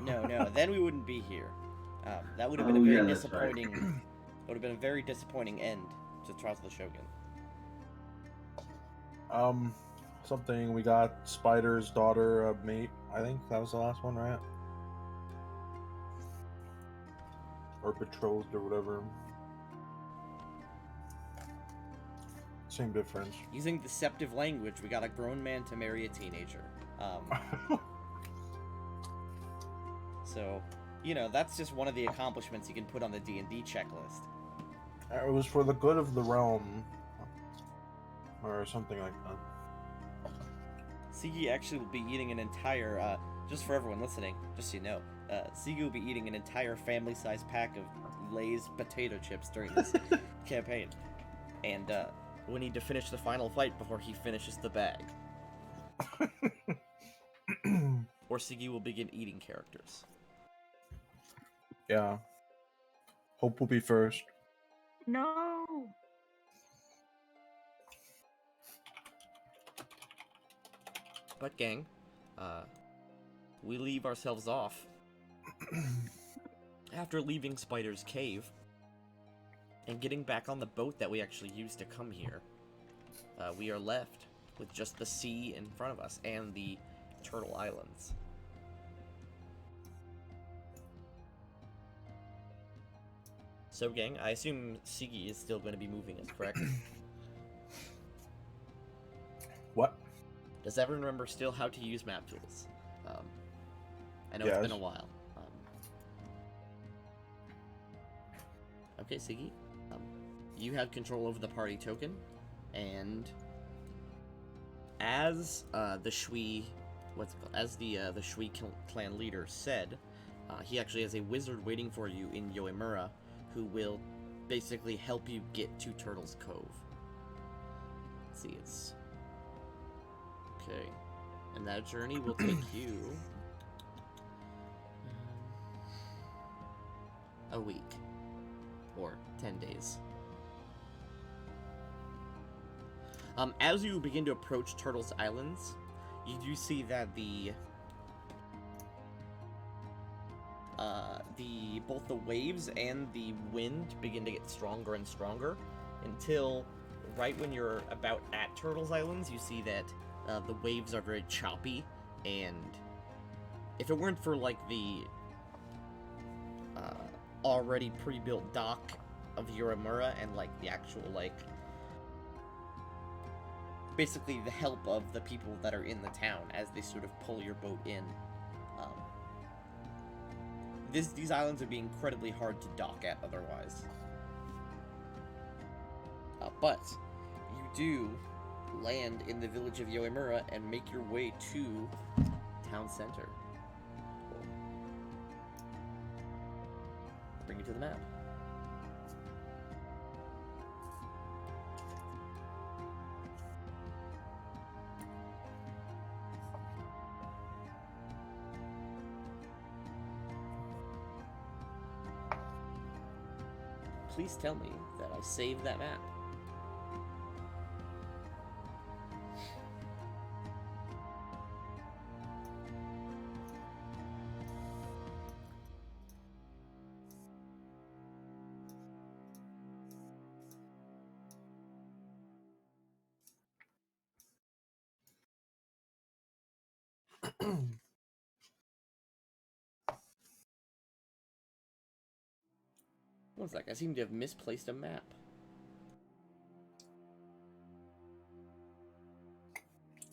No, then we wouldn't be here. That would have been Oh a very yeah, that's right. disappointing. Would have been a very disappointing end to Trials of the Shogun. Something we got Spider's daughter, mate. I think that was the last one, right? Or betrothed or whatever. Same difference. Using deceptive language, we got a grown man to marry a teenager. So, you know, that's just one of the accomplishments you can put on the D&D checklist. It was for the good of the realm, or something like that. Sigi actually will be eating an entire, just for everyone listening, just so you know, Sigi will be eating an entire family-sized pack of Lay's potato chips during this campaign. And, we need to finish the final fight before he finishes the bag. Or Sigi will begin eating characters. Yeah. Hope will be first. No. But gang, we leave ourselves off after leaving Spider's cave and getting back on the boat that we actually used to come here. We are left with just the sea in front of us and the Turtle Islands. So gang, I assume Sigi is still going to be moving us, correct? What? Does everyone remember still how to use map tools? I know Yes. it's been a while. Okay, Sigi, you have control over the party token, and as the Shui, as the Shui clan leader said, he actually has a wizard waiting for you in Yoimura, who will basically help you get to Turtle's Cove. Let's see, it's okay, and that journey will take you a week. Or 10 days. As you begin to approach Turtle's Islands, you do see that both the waves and the wind begin to get stronger and stronger, until right when you're about at Turtle's Islands, you see that the waves are very choppy, and if it weren't for like the already pre-built dock of Yorimura and like the actual like basically the help of the people that are in the town as they sort of pull your boat in, these islands would be incredibly hard to dock at otherwise. But you do land in the village of Yoimura and make your way to town center. Bring you to the map. Please tell me that I saved that map. One sec, I seem to have misplaced a map.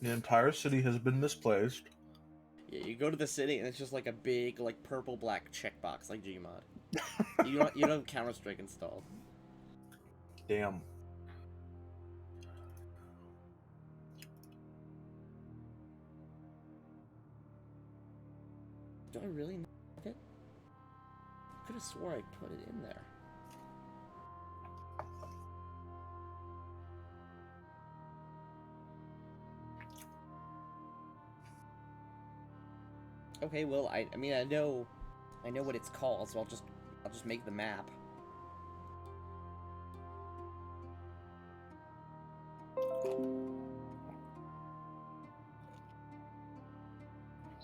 The entire city has been misplaced. Yeah, you go to the city and it's just like a big, like purple-black checkbox, like Gmod. you don't have Counter-Strike installed. Damn. Do I really know it? I could have swore I put it in there. Okay, well, I mean, I know what it's called, so I'll just make the map.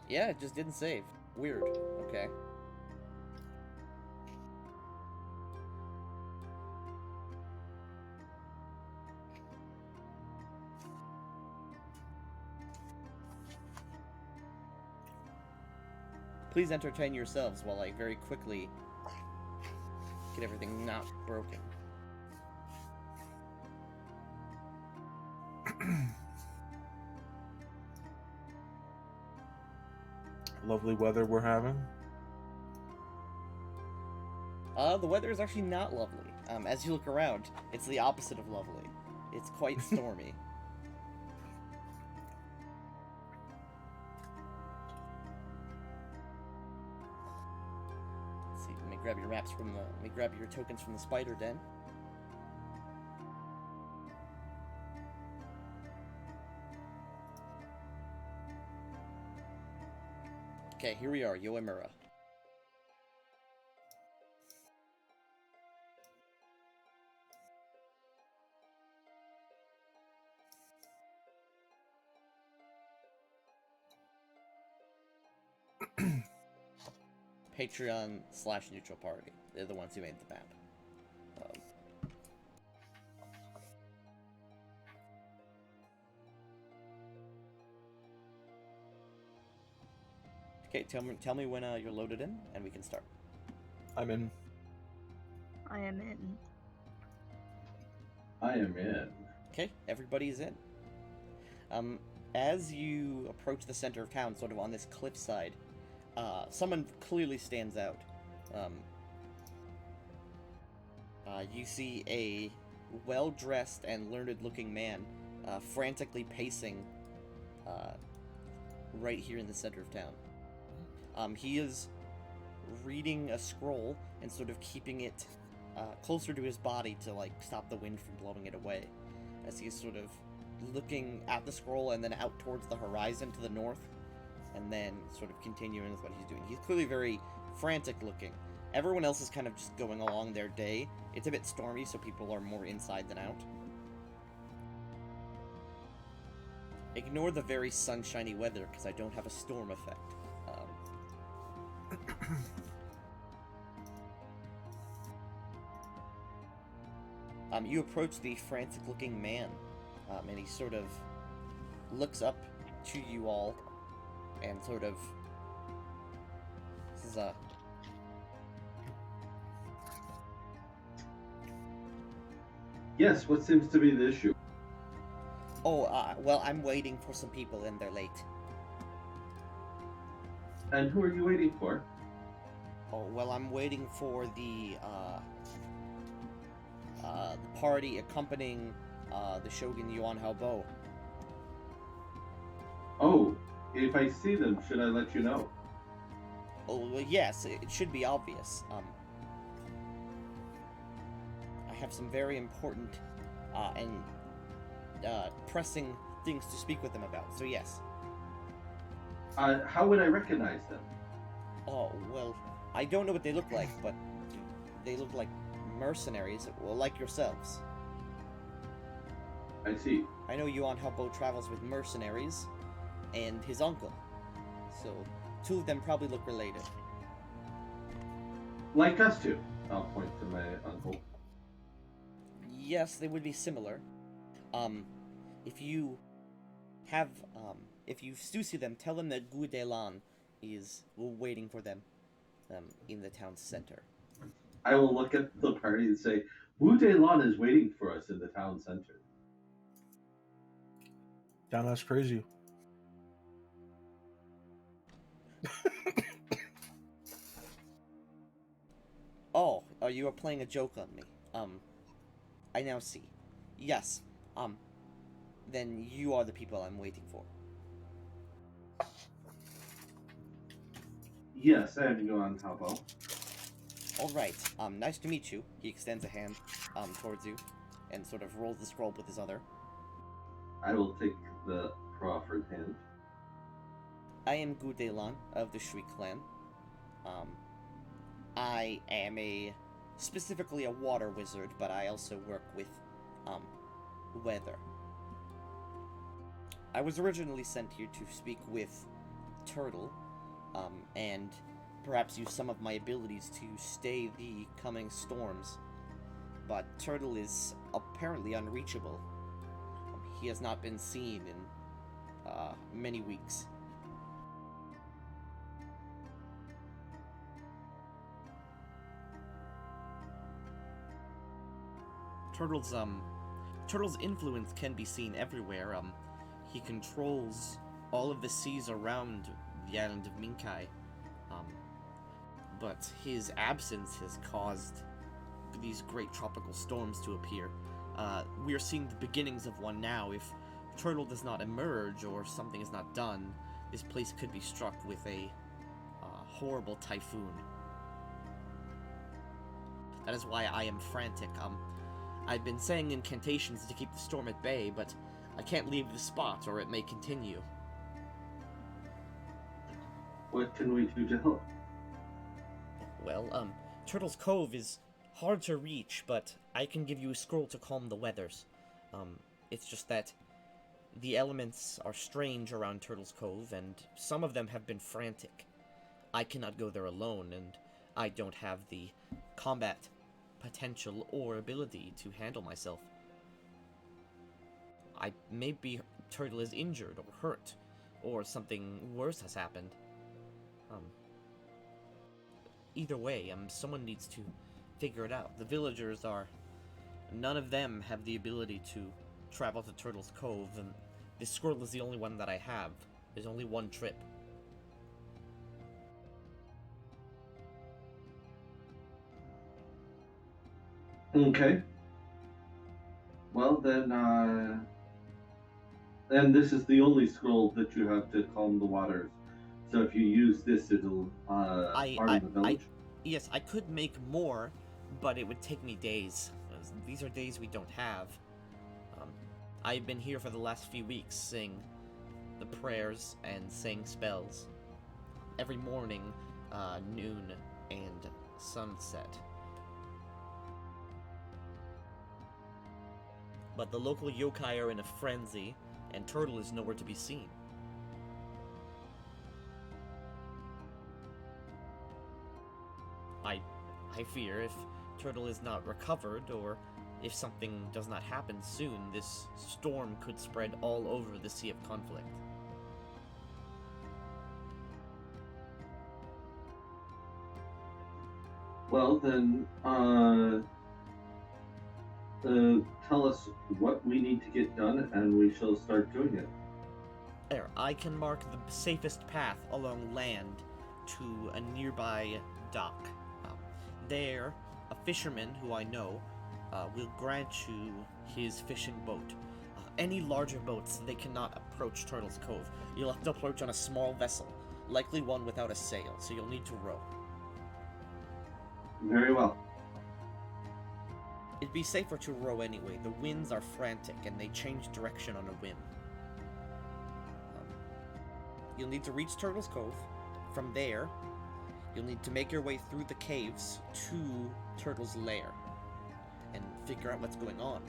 Yeah, it just didn't save. Weird. Okay. Please entertain yourselves while I very quickly get everything not broken. Lovely weather we're having. The weather is actually not lovely. As you look around, it's the opposite of lovely. It's quite stormy. Let's see, let me grab your maps from the. Let me grab your tokens from the spider den. Okay, here we are, Yoemura. Patreon/neutral party. They're the ones who made the map. Okay, tell me when you're loaded in, and we can start. I'm in. I am in. I am in. Okay, everybody's in. As you approach the center of town, sort of on this cliffside, someone clearly stands out. You see a well-dressed and learned-looking man frantically pacing right here in the center of town. He is reading a scroll and sort of keeping it closer to his body to like stop the wind from blowing it away, as he's sort of looking at the scroll and then out towards the horizon to the north, and then sort of continuing with what he's doing. He's clearly very frantic looking. Everyone else is kind of just going along their day. It's a bit stormy, so people are more inside than out. Ignore the very sunshiny weather, because I don't have a storm effect. You approach the frantic-looking man, and he sort of looks up to you all, and sort of says, Yes, what seems to be the issue? well, I'm waiting for some people, and they're late. And who are you waiting for? Oh, well, I'm waiting for the party accompanying the Shogun Yuan Haobo. Oh, if I see them, should I let you know? Oh, well, yes, it should be obvious. I have some very important and pressing things to speak with them about, so yes. How would I recognize them? Oh, well, I don't know what they look like, but they look like mercenaries, well, like yourselves. I see. I know Yuan Haobo travels with mercenaries and his uncle, so two of them probably look related. Like us two. I'll point to my uncle. Yes, they would be similar. If you do see them, tell them that Gu Delan is waiting for them, in the town center. I will look at the party and say, Wu Delan is waiting for us in the town center. Damn, that's crazy. Oh, you are playing a joke on me. I now see. Yes, then you are the people I'm waiting for. Yes, I am Yuan Haobo. Alright, nice to meet you. He extends a hand, towards you, and sort of rolls the scroll with his other. I will take the proffered hand. I am Gu Delan of the Shui clan. I am specifically a water wizard, but I also work with, weather. I was originally sent here to speak with Turtle, and perhaps use some of my abilities to stay the coming storms. But Turtle is apparently unreachable. He has not been seen in many weeks. Turtle's influence can be seen everywhere. He controls all of the seas around the island of Minkai. But his absence has caused these great tropical storms to appear. We are seeing the beginnings of one now. If Turtle does not emerge or something is not done, this place could be struck with a horrible typhoon. That is why I am frantic. I've been saying incantations to keep the storm at bay, but I can't leave the spot or it may continue. What can we do to help? Well, Turtle's Cove is hard to reach, but I can give you a scroll to calm the weathers. It's just that the elements are strange around Turtle's Cove, and some of them have been frantic. I cannot go there alone, and I don't have the combat potential or ability to handle myself. Maybe Turtle is injured or hurt, or something worse has happened. Either way, someone needs to figure it out. The villagers none of them have the ability to travel to Turtle's Cove, and this scroll is the only one that I have. There's only one trip. Okay. Well, then, and this is the only scroll that you have to calm the waters. So if you use this, it'll harm the village? Yes, I could make more, but it would take me days. These are days we don't have. I've been here for the last few weeks, saying the prayers and saying spells. Every morning, noon, and sunset. But the local yokai are in a frenzy, and Turtle is nowhere to be seen. I fear if Turtle is not recovered, or if something does not happen soon, this storm could spread all over the Sea of Conflict. Well, then, tell us what we need to get done, and we shall start doing it. There, I can mark the safest path along land to a nearby dock. There, a fisherman who I know will grant you his fishing boat. Any larger boats, they cannot approach Turtle's Cove. You'll have to approach on a small vessel, likely one without a sail, so you'll need to row. Very well. It'd be safer to row anyway. The winds are frantic, and they change direction on a whim. You'll need to reach Turtle's Cove. From there, you'll need to make your way through the caves to Turtle's lair and figure out what's going on.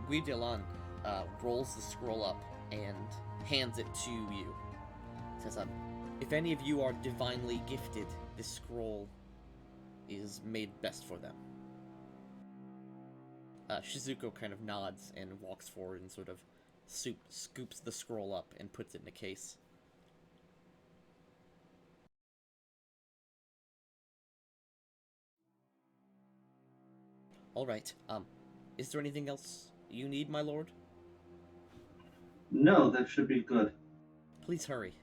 Guidelan rolls the scroll up and hands it to you. Says, if any of you are divinely gifted, this scroll is made best for them. Shizuko kind of nods and walks forward and sort of scoops the scroll up and puts it in a case. Alright, is there anything else you need, my lord? No, that should be good. Please hurry.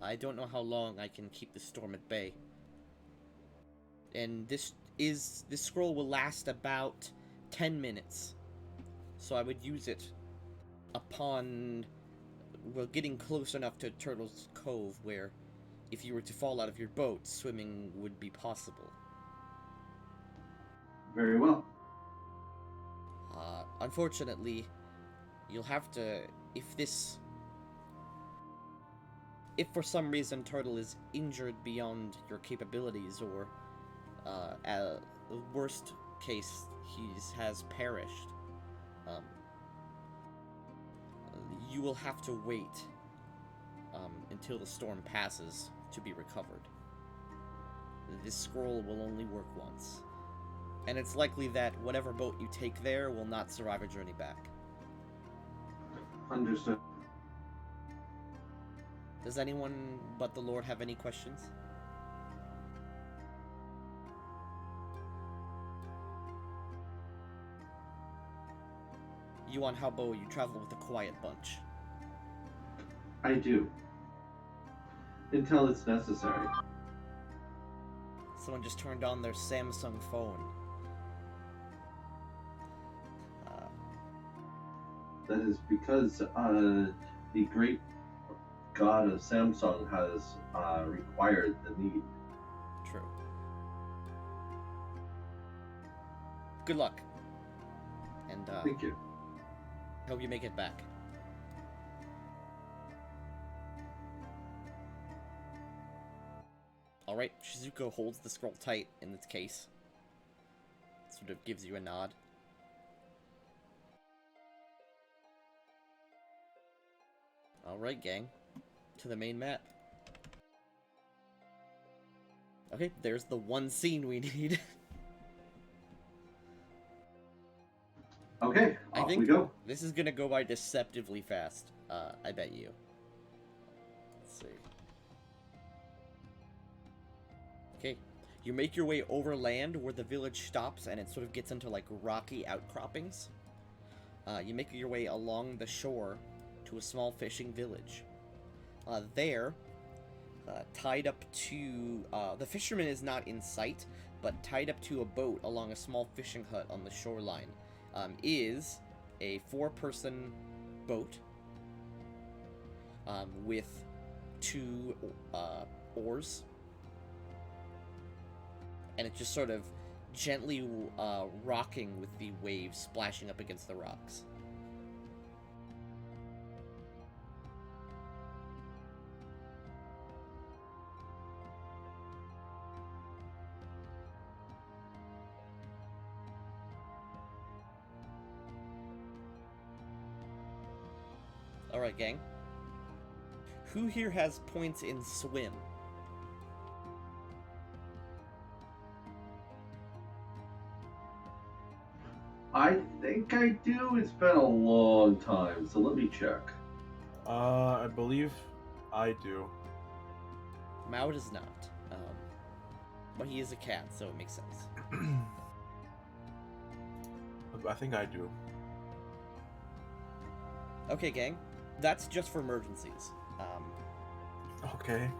I don't know how long I can keep the storm at bay. And this scroll will last about 10 minutes. So I would use it upon getting close enough to Turtle's Cove where if you were to fall out of your boat, swimming would be possible. Very well. Unfortunately, you'll have to, if for some reason Turtle is injured beyond your capabilities, or at the worst case, he has perished, you will have to wait until the storm passes to be recovered. This scroll will only work once. And it's likely that whatever boat you take there will not survive a journey back. Understood. Does anyone but the Lord have any questions? Yuan Haobo, you travel with a quiet bunch. I do. Until it's necessary. Someone just turned on their Samsung phone. That is because the great god of Samsung has required the need. True. Good luck. And Thank you. hope you make it back. Alright, Shizuko holds the scroll tight in its case. Sort of gives you a nod. Alright, gang. To the main map. Okay, there's the one scene we need. Okay, I off think we go. this is gonna go by deceptively fast. I bet you. Let's see. Okay, you make your way over land where the village stops and it sort of gets into like rocky outcroppings. You make your way along the shore to a small fishing village. There, tied up to... the fisherman is not in sight, but tied up to a boat along a small fishing hut on the shoreline is a 4-person boat with 2 oars. And it's just sort of gently rocking with the waves splashing up against the rocks. Alright, gang. Who here has points in swim? I think I do. It's been a long time, so let me check. I believe I do. Mao does not. But he is a cat, so it makes sense. I think I do. Okay, gang. That's just for emergencies. Okay.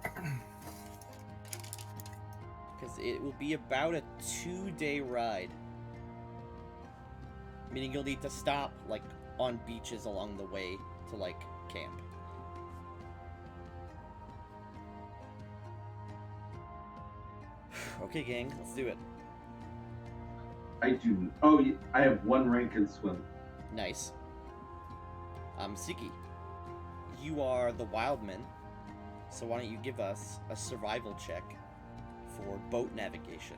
Because it will be about a 2-day ride. Meaning you'll need to stop, like, on beaches along the way to, like, camp. Okay, gang, let's do it. I do. Oh, I have 1 rank in swim. Nice. Siki, you are the wildman, so why don't you give us a survival check for boat navigation?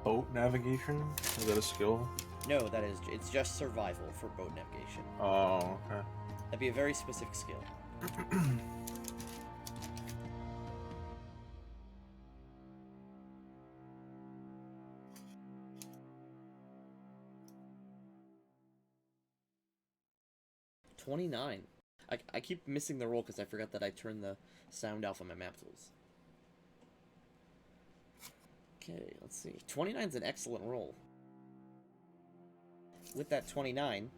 Boat navigation? Is that a skill? No, it's just survival for boat navigation. Oh, okay. That'd be a very specific skill. $29. I keep missing the roll because I forgot that I turned the sound off on my map tools. Okay, let's see. 29's an excellent roll. With that 29,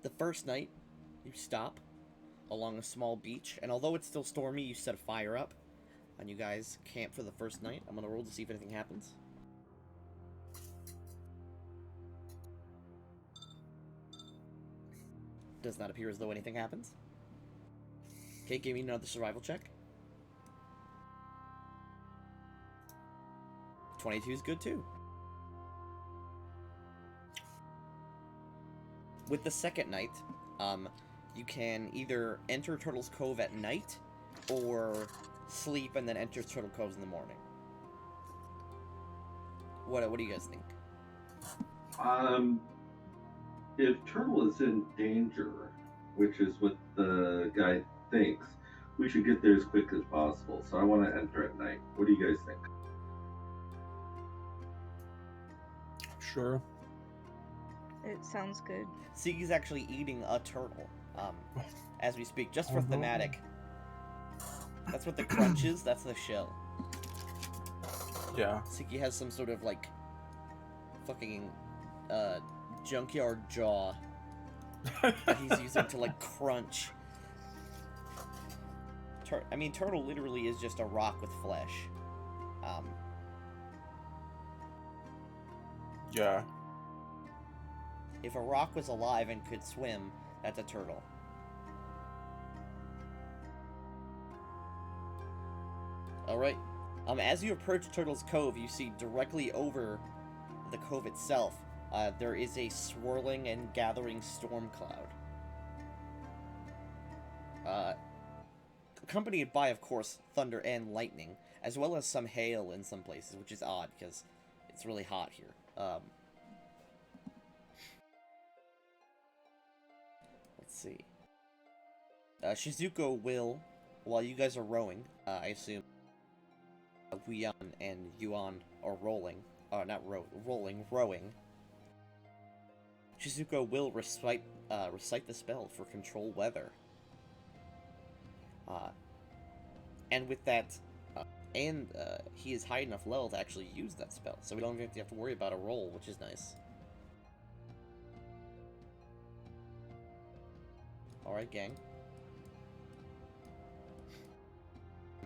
the first night, you stop along a small beach, and although it's still stormy, you set a fire up, and you guys camp for the first night. I'm gonna roll to see if anything happens. Does not appear as though anything happens. Okay, give me another survival check. 22 is good too. With the second night, you can either enter Turtle's Cove at night, or sleep and then enter Turtle Cove in the morning. What do you guys think? If Turtle is in danger, which is what the guy thinks, we should get there as quick as possible. So I want to enter at night. What do you guys think? Sure. It sounds good. Siggy's actually eating a turtle, as we speak, just for Oh, no. thematic. That's what the crunch is. That's the shell. Yeah. Siggy has some sort of like fucking junkyard jaw that he's using to like crunch. Turtle literally is just a rock with flesh. Yeah. If a rock was alive and could swim, that's a turtle. Alright. As you approach Turtle's Cove, you see directly over the cove itself, there is a swirling and gathering storm cloud. Accompanied by, of course, thunder and lightning, as well as some hail in some places, which is odd, because it's really hot here. Let's see. Shizuko will, while you guys are rowing, I assume, Guion and Yuan are rolling. Rowing. Shizuko will recite the spell for control weather. And with that, he is high enough level to actually use that spell, so we don't even have to worry about a roll, which is nice. Alright, gang.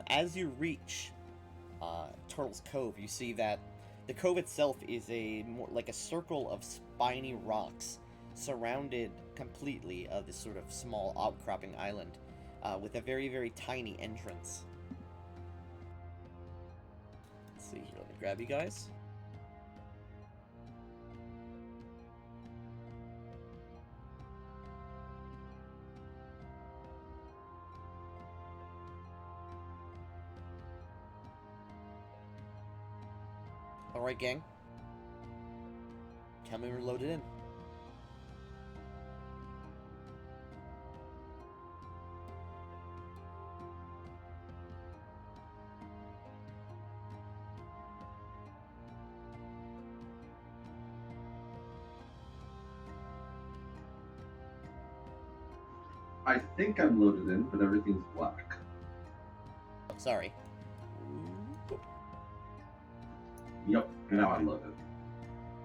As you reach Turtle's Cove, you see that the cove itself is more like a circle of spiny rocks surrounded completely of this sort of small outcropping island with a very, very tiny entrance. Let's see here, let me grab you guys. Alright, gang. Tell me we're loaded in. I think I'm loaded in, but everything's black. Oh, sorry. Yep, now I'm loaded.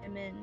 I'm in.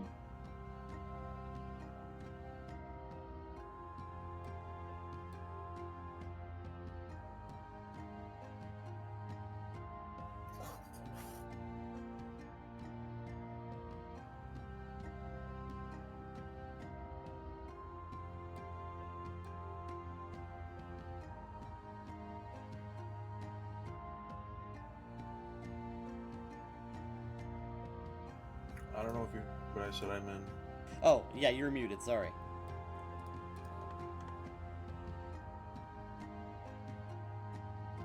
I don't know if you, but I said I'm in. Oh, yeah, you're muted, sorry.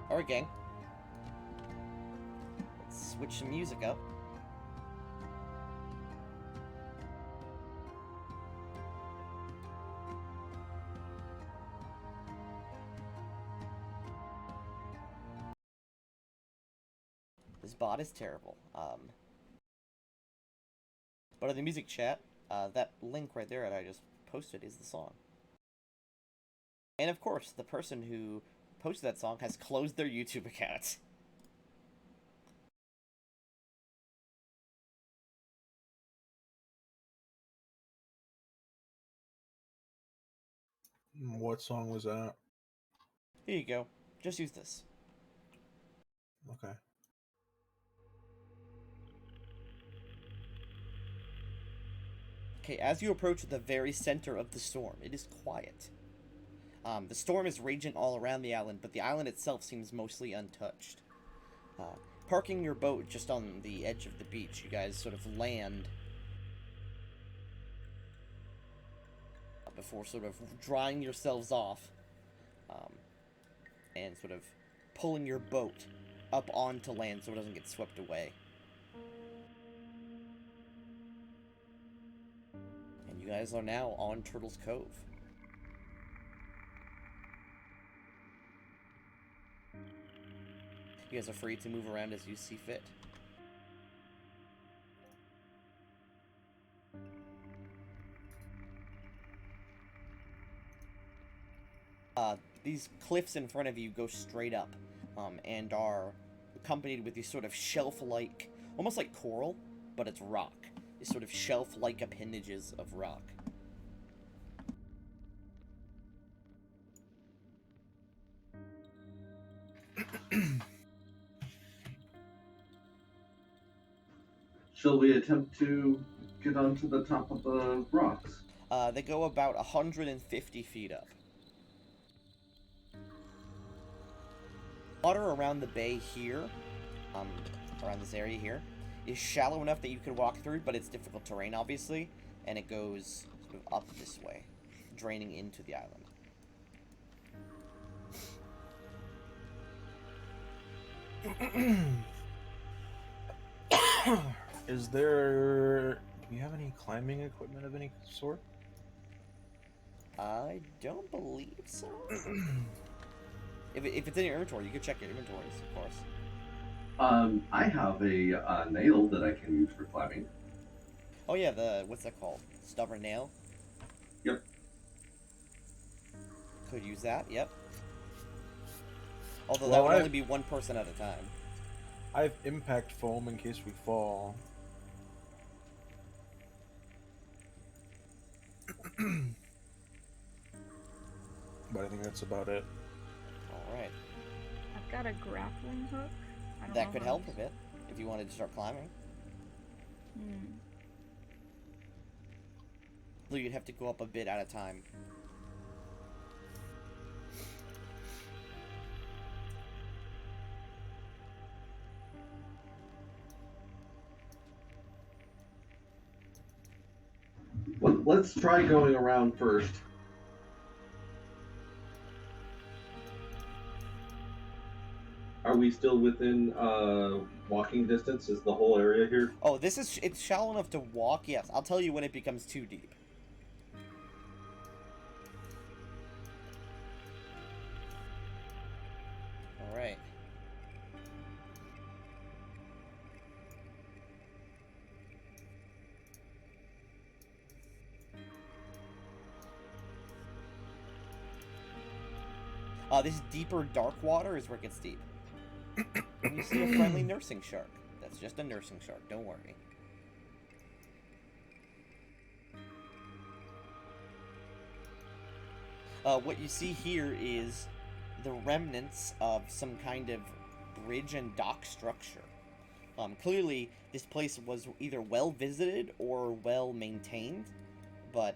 Alright, gang. Let's switch some music up. This bot is terrible. But in the music chat, that link right there that I just posted is the song. And of course, the person who posted that song has closed their YouTube account. What song was that? Here you go. Just use this. Okay. Okay, as you approach the very center of the storm, it is quiet. The storm is raging all around the island, but the island itself seems mostly untouched. Parking your boat just on the edge of the beach, you guys sort of land before sort of drying yourselves off and sort of pulling your boat up onto land so it doesn't get swept away. You guys are now on Turtle's Cove. You guys are free to move around as you see fit. These cliffs in front of you go straight up, and are accompanied with these sort of shelf-like, almost like coral, but it's rock. These sort of shelf-like appendages of rock. Shall we attempt to get onto the top of the rocks? They go about 150 feet up. Water around the bay here, around this area here, is shallow enough that you can walk through, but it's difficult terrain, obviously, and it goes sort of up this way, draining into the island. Is there... Do we have any climbing equipment of any sort? I don't believe so. If it's in your inventory, you can check your inventories, of course. I have a nail that I can use for climbing. Oh yeah, what's that called? Stubborn nail? Yep. Could use that, yep. Although that Well, would only be one person at a time. I have impact foam in case we fall. But I think that's about it. Alright. I've got a grappling hook. I don't That know could how help to a bit, if you wanted to start climbing. Hmm. Though you'd have to go up a bit at a time. Well, let's try going around first. Are we still within walking distance? Is the whole area here? Oh, it's shallow enough to walk, yes. I'll tell you when it becomes too deep. Alright. This deeper dark water is where it gets deep. And you see a friendly nursing shark. That's just a nursing shark, don't worry. What you see here is the remnants of some kind of bridge and dock structure. Clearly, this place was either well visited or well maintained, but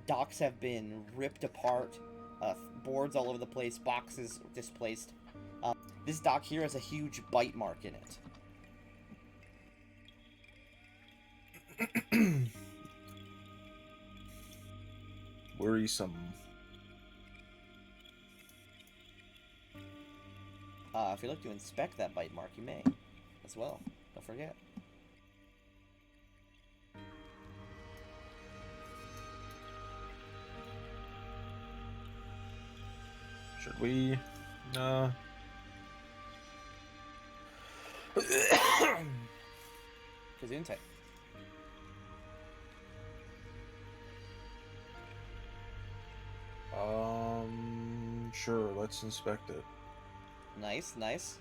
docks have been ripped apart, boards all over the place, boxes displaced. This dock here has a huge bite mark in it. Worrisome. If you'd like to inspect that bite mark, you may, as well. Don't forget. Should we... Gesundheit. Sure, let's inspect it. Nice, nice.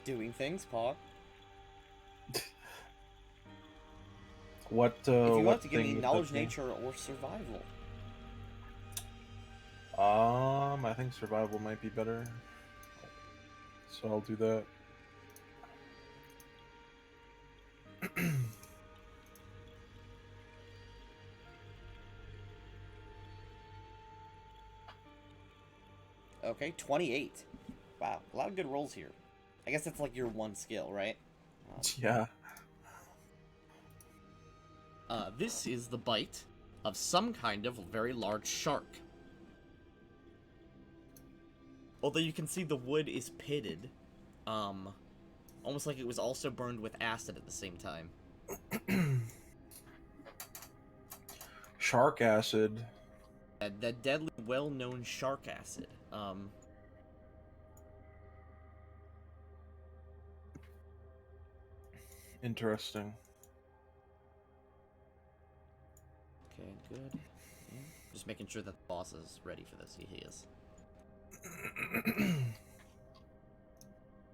Doing things, Paul. What, If you what want to give me thing knowledge, affects me? nature, or survival. I think survival might be better. So I'll do that. Okay, 28. Wow, a lot of good rolls here. I guess that's like your one skill, right? Yeah. This is the bite of some kind of very large shark. Although you can see the wood is pitted, almost like it was also burned with acid at the same time. Shark acid. That deadly, well-known shark acid. Interesting. Okay, good. Yeah. Just making sure that the boss is ready for this. He is.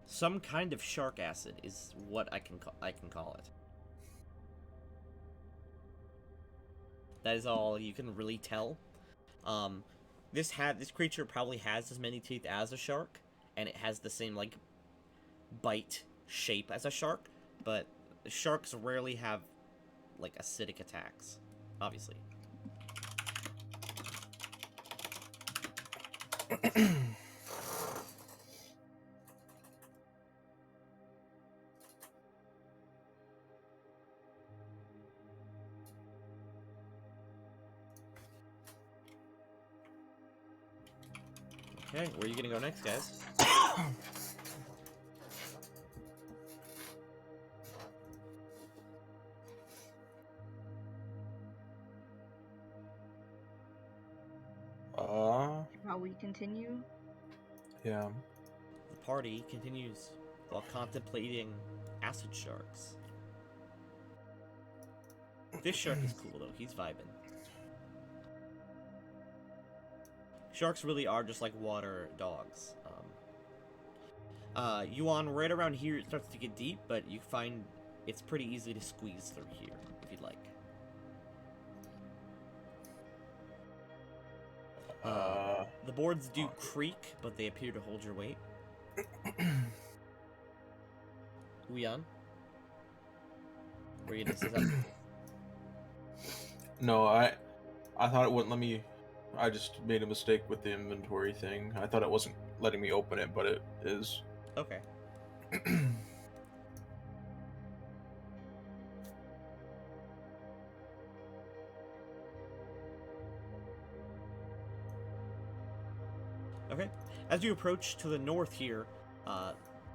Some kind of shark acid is what I can call it. That is all you can really tell. This creature probably has as many teeth as a shark, and it has the same like bite shape as a shark, but sharks rarely have like acidic attacks, obviously. Okay, where are you gonna go next, guys? Shall we continue? Yeah. The party continues while contemplating acid sharks. This shark is cool though, he's vibing. Sharks really are just like water dogs. Yuan, right around here it starts to get deep, but you find it's pretty easy to squeeze through here, if you'd like. The boards do creak, but they appear to hold your weight. Yuan? Were you gonna say something? No, I thought it wouldn't let me. I just made a mistake with the inventory thing. I thought it wasn't letting me open it, but it is. Okay. Okay. As you approach to the north here,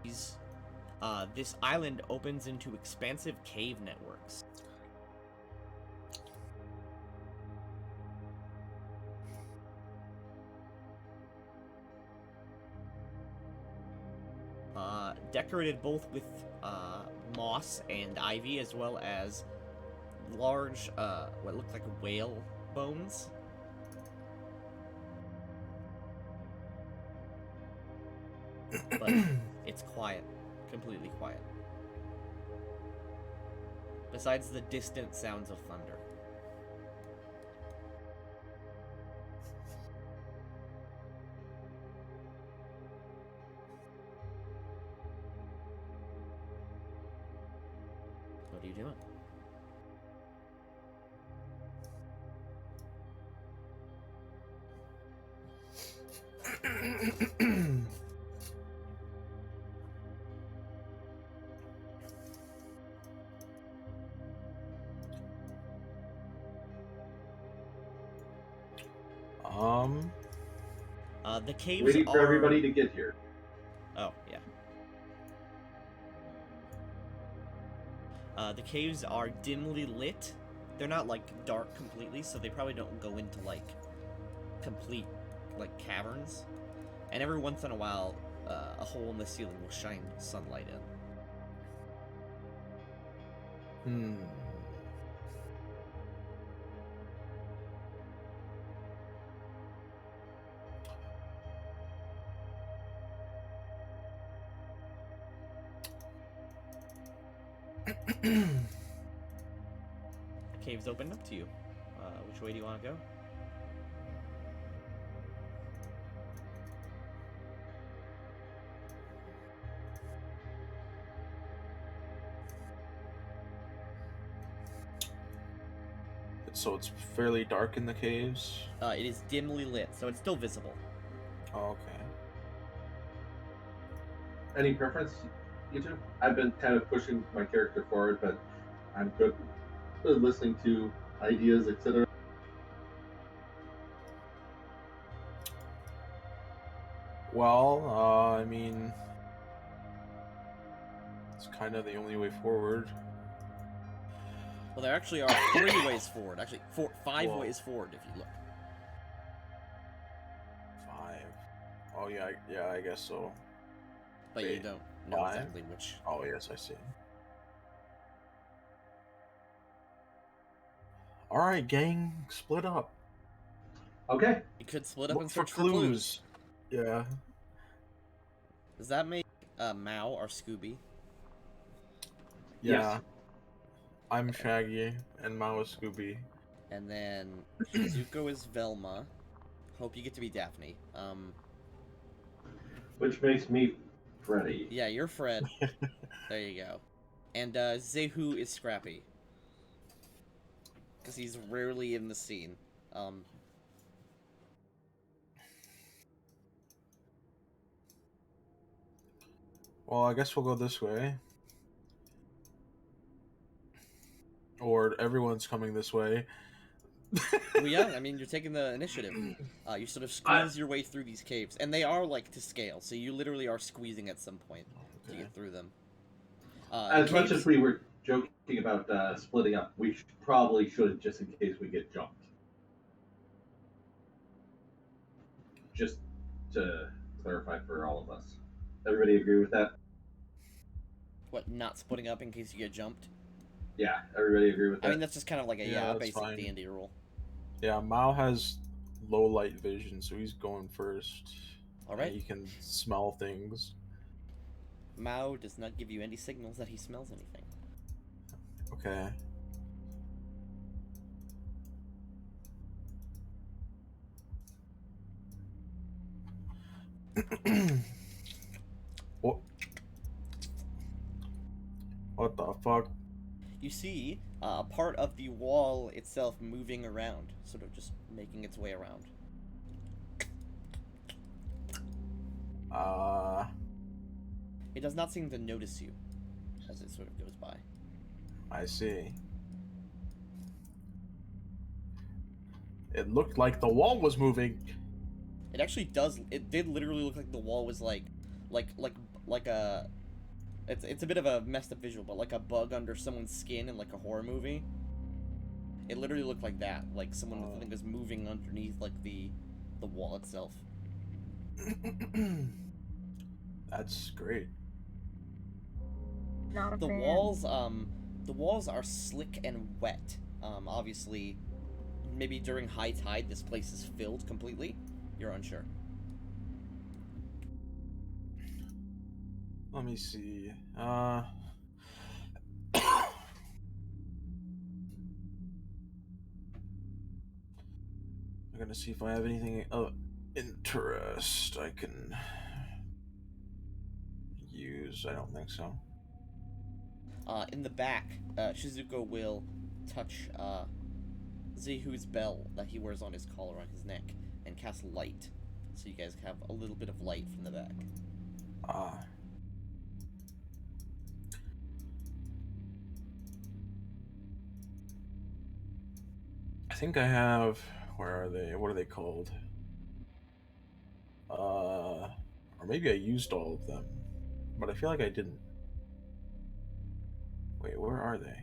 this island opens into expansive cave networks. Decorated both with moss and ivy, as well as large, what look like whale bones. But it's quiet, completely quiet. Besides the distant sounds of thunder. What are you doing? The caves Waiting for are... everybody to get here. Oh, yeah. The caves are dimly lit. They're not, like, dark completely, so they probably don't go into, like, complete, like, caverns. And every once in a while, a hole in the ceiling will shine sunlight in. The cave's opened up to you. Which way do you want to go? So it's fairly dark in the caves? It is dimly lit, so it's still visible. Oh, okay. Any preference, you two? I've been kind of pushing my character forward, but I'm good with listening to ideas, etc. Well, I mean, it's kind of the only way forward. Well, there actually are 3 ways forward. Actually, 5 Whoa. ways forward if you look. 5. Oh yeah, I guess so. But you Wait, don't know 5? exactly which. Oh yes, I see. All right, gang, split up. Okay. You could split up Look and for search for clues. Yeah. Does that make Mao or Scooby? Yeah. Yes. I'm Shaggy and Mao is Scooby. And then Shizuko is Velma. Hope you get to be Daphne. Which makes me Freddy. Yeah, you're Fred. There you go. And Zehu is Scrappy. Because he's rarely in the scene. Well, I guess we'll go this way. Or everyone's coming this way. Well, yeah, I mean, you're taking the initiative. You sort of squeeze your way through these caves. And they are, like, to scale, so you literally are squeezing at some point to get through them. As much as we were joking about splitting up, we probably should, just in case we get jumped. Just to clarify for all of us. Everybody agree with that? What, not splitting up in case you get jumped? Yeah, everybody agree with that? I mean, that's just kind of like a, Yeah, that's basic fine. D&D rule. Yeah, Mao has low light vision, so he's going first. Alright. And he can smell things. Mao does not give you any signals that he smells anything. Okay. What? What the fuck? You see a part of the wall itself moving around, sort of just making its way around. It does not seem to notice you as it sort of goes by. I see. It looked like the wall was moving. It actually does. It did literally look like the wall was like a. It's a bit of a messed up visual, but like a bug under someone's skin in like a horror movie. It literally looked like that, like someone I think was moving underneath like the wall itself. That's great. Not a The fan. walls are slick and wet. Obviously, maybe during high tide this place is filled completely. You're unsure. Let me see. I'm gonna see if I have anything of interest I can use. I don't think so. In the back, Shizuko will touch Zehu's bell that he wears on his collar on his neck and cast light, so you guys have a little bit of light from the back. I think I have. Where are they? What are they called? Or maybe I used all of them, but I feel like I didn't. Wait, where are they?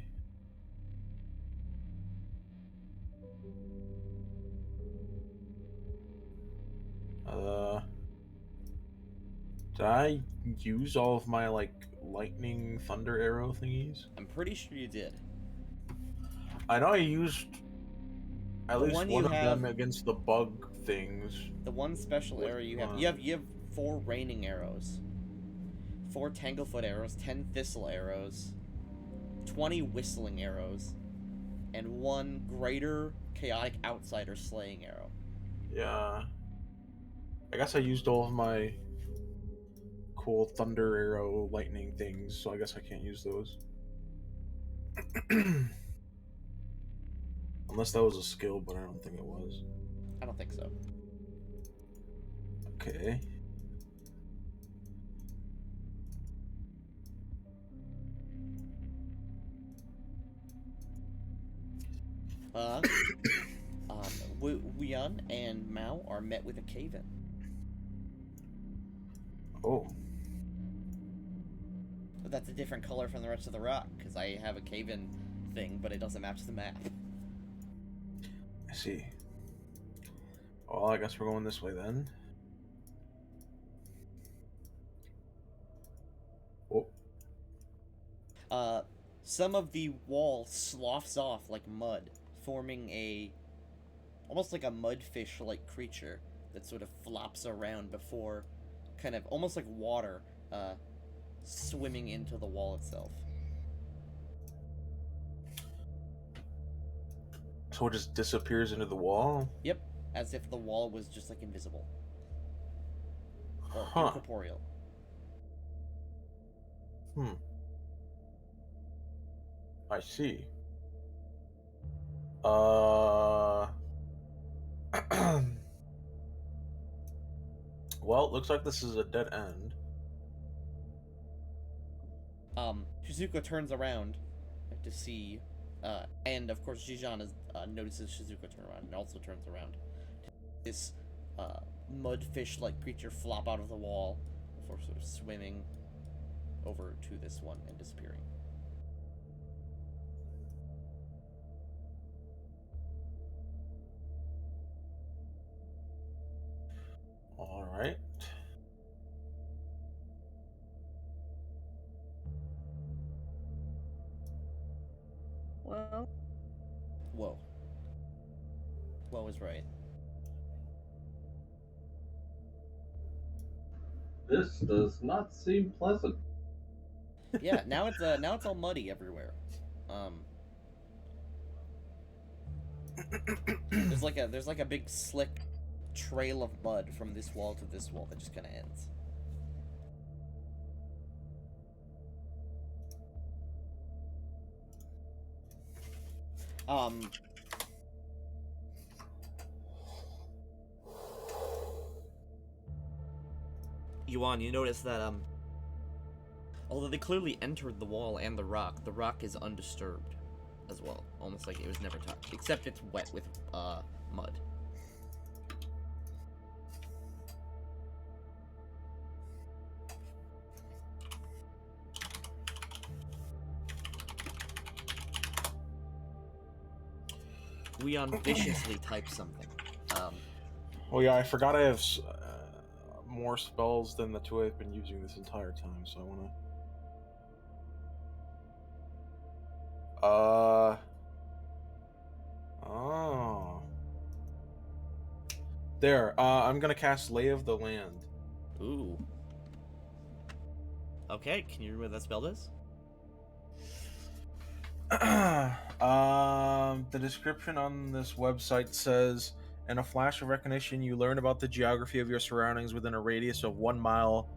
Did I use all of my like lightning thunder arrow thingies? I'm pretty sure you did. I know I used at The least one one you of have- them against the bug things. The one special arrow you have, you have 4 raining arrows, 4 tanglefoot arrows, 10 thistle arrows, 20 whistling arrows, and 1 greater chaotic outsider slaying arrow. Yeah. I guess I used all of my cool thunder arrow lightning things, so I guess I can't use those. Unless that was a skill, but I don't think it was. I don't think so. Okay. Wuyun and Mao are met with a cave-in. Oh. But that's a different color from the rest of the rock, because I have a cave-in thing, but it doesn't match the map. I see. Well, I guess we're going this way then. Oh, Some of the wall sloughs off like mud, forming almost like a mudfish-like creature that sort of flops around before, kind of almost like water, swimming into the wall itself. so it just disappears into the wall? Yep, as if the wall was just like invisible or Huh. incorporeal. I see. Well, it looks like this is a dead end. Shizuka turns around to see, and of course Jijan notices Shizuka turn around and also turns around. This mudfish-like creature flop out of the wall before sort of swimming over to this one and disappearing. All right. Well, Whoa. Whoa is right. This does not seem pleasant. Yeah, now it's all muddy everywhere. There's like a big slick trail of mud from this wall to this wall that just kind of ends. Yuan, you notice that although they clearly entered the wall and the rock is undisturbed as well, almost like it was never touched, except it's wet with mud. Leon viciously types something. Well, yeah, I forgot I have more spells than the two I've been using this entire time, so I want to... Oh. There, I'm gonna cast Lay of the Land. Ooh. Okay, can you remember what that spell does? The description on this website says, in a flash of recognition, you learn about the geography of your surroundings within a radius of 1 mile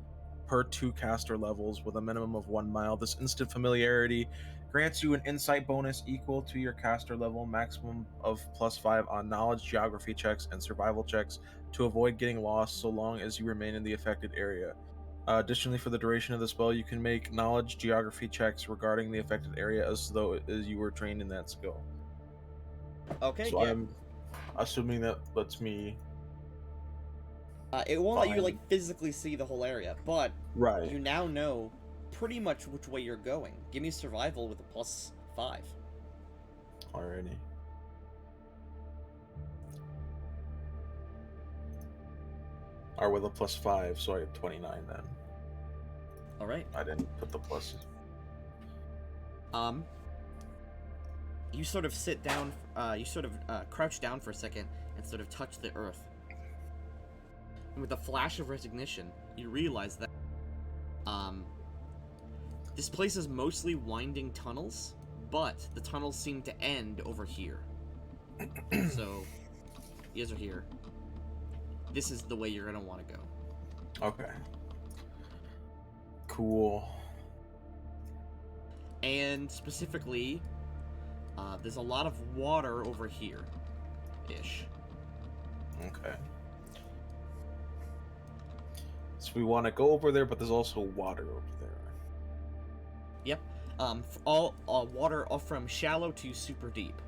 per 2 caster levels with a minimum of 1 mile. This instant familiarity grants you an insight bonus equal to your caster level, maximum of +5 on knowledge, geography checks, and survival checks to avoid getting lost so long as you remain in the affected area. Additionally, for the duration of the spell, you can make knowledge geography checks regarding the affected area as though as you were trained in that skill. Okay, So yeah. I'm assuming that lets me... It won't let you Fine. like physically see the whole area, but Right. you now know pretty much which way you're going. Give me survival with a +5. Alrighty. Or with a +5, so I have 29 then. All right. I didn't put the plus. You sort of sit down. You sort of crouch down for a second and sort of touch the earth. And with a flash of recognition, you realize that this place is mostly winding tunnels, but the tunnels seem to end over here. So, you guys are here. This is the way you're gonna want to go. Okay. Cool. And specifically, there's a lot of water over here, ish. Okay. So we want to go over there, but there's also water over there. Yep. All water from shallow to super deep.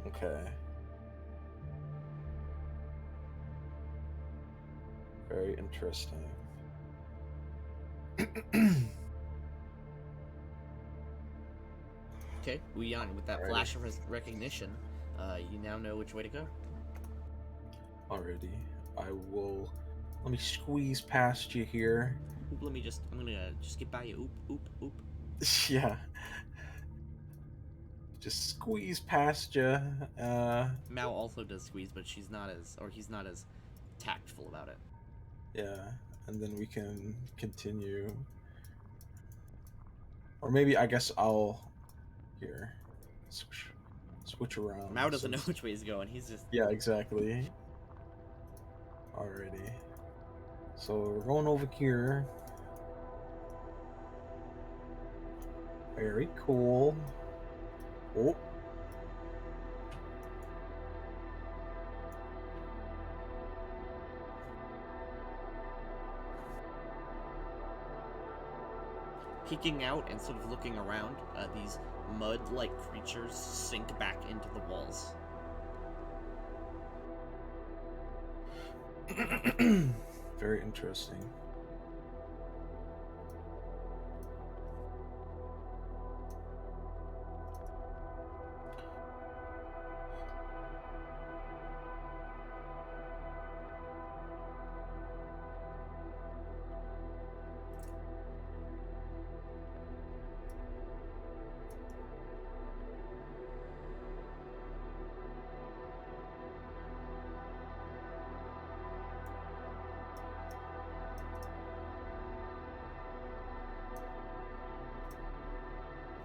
Okay. Very interesting. Okay, Uyan, with that Alrighty. flash of recognition, you now know which way to go. Alrighty. I will. Let me squeeze past you here. Oop, I'm gonna just get by you. Oop, oop, oop. Yeah. Just squeeze past you. Mao also does squeeze, but he's not as tactful about it. Yeah, and then we can continue. Or maybe I guess I'll here switch around. Mao doesn't know since- which way he's going. He's just Yeah, exactly. Alrighty. So we're going over here. Very cool. Oh. peeking out and sort of looking around. These mud-like creatures sink back into the walls. Very interesting.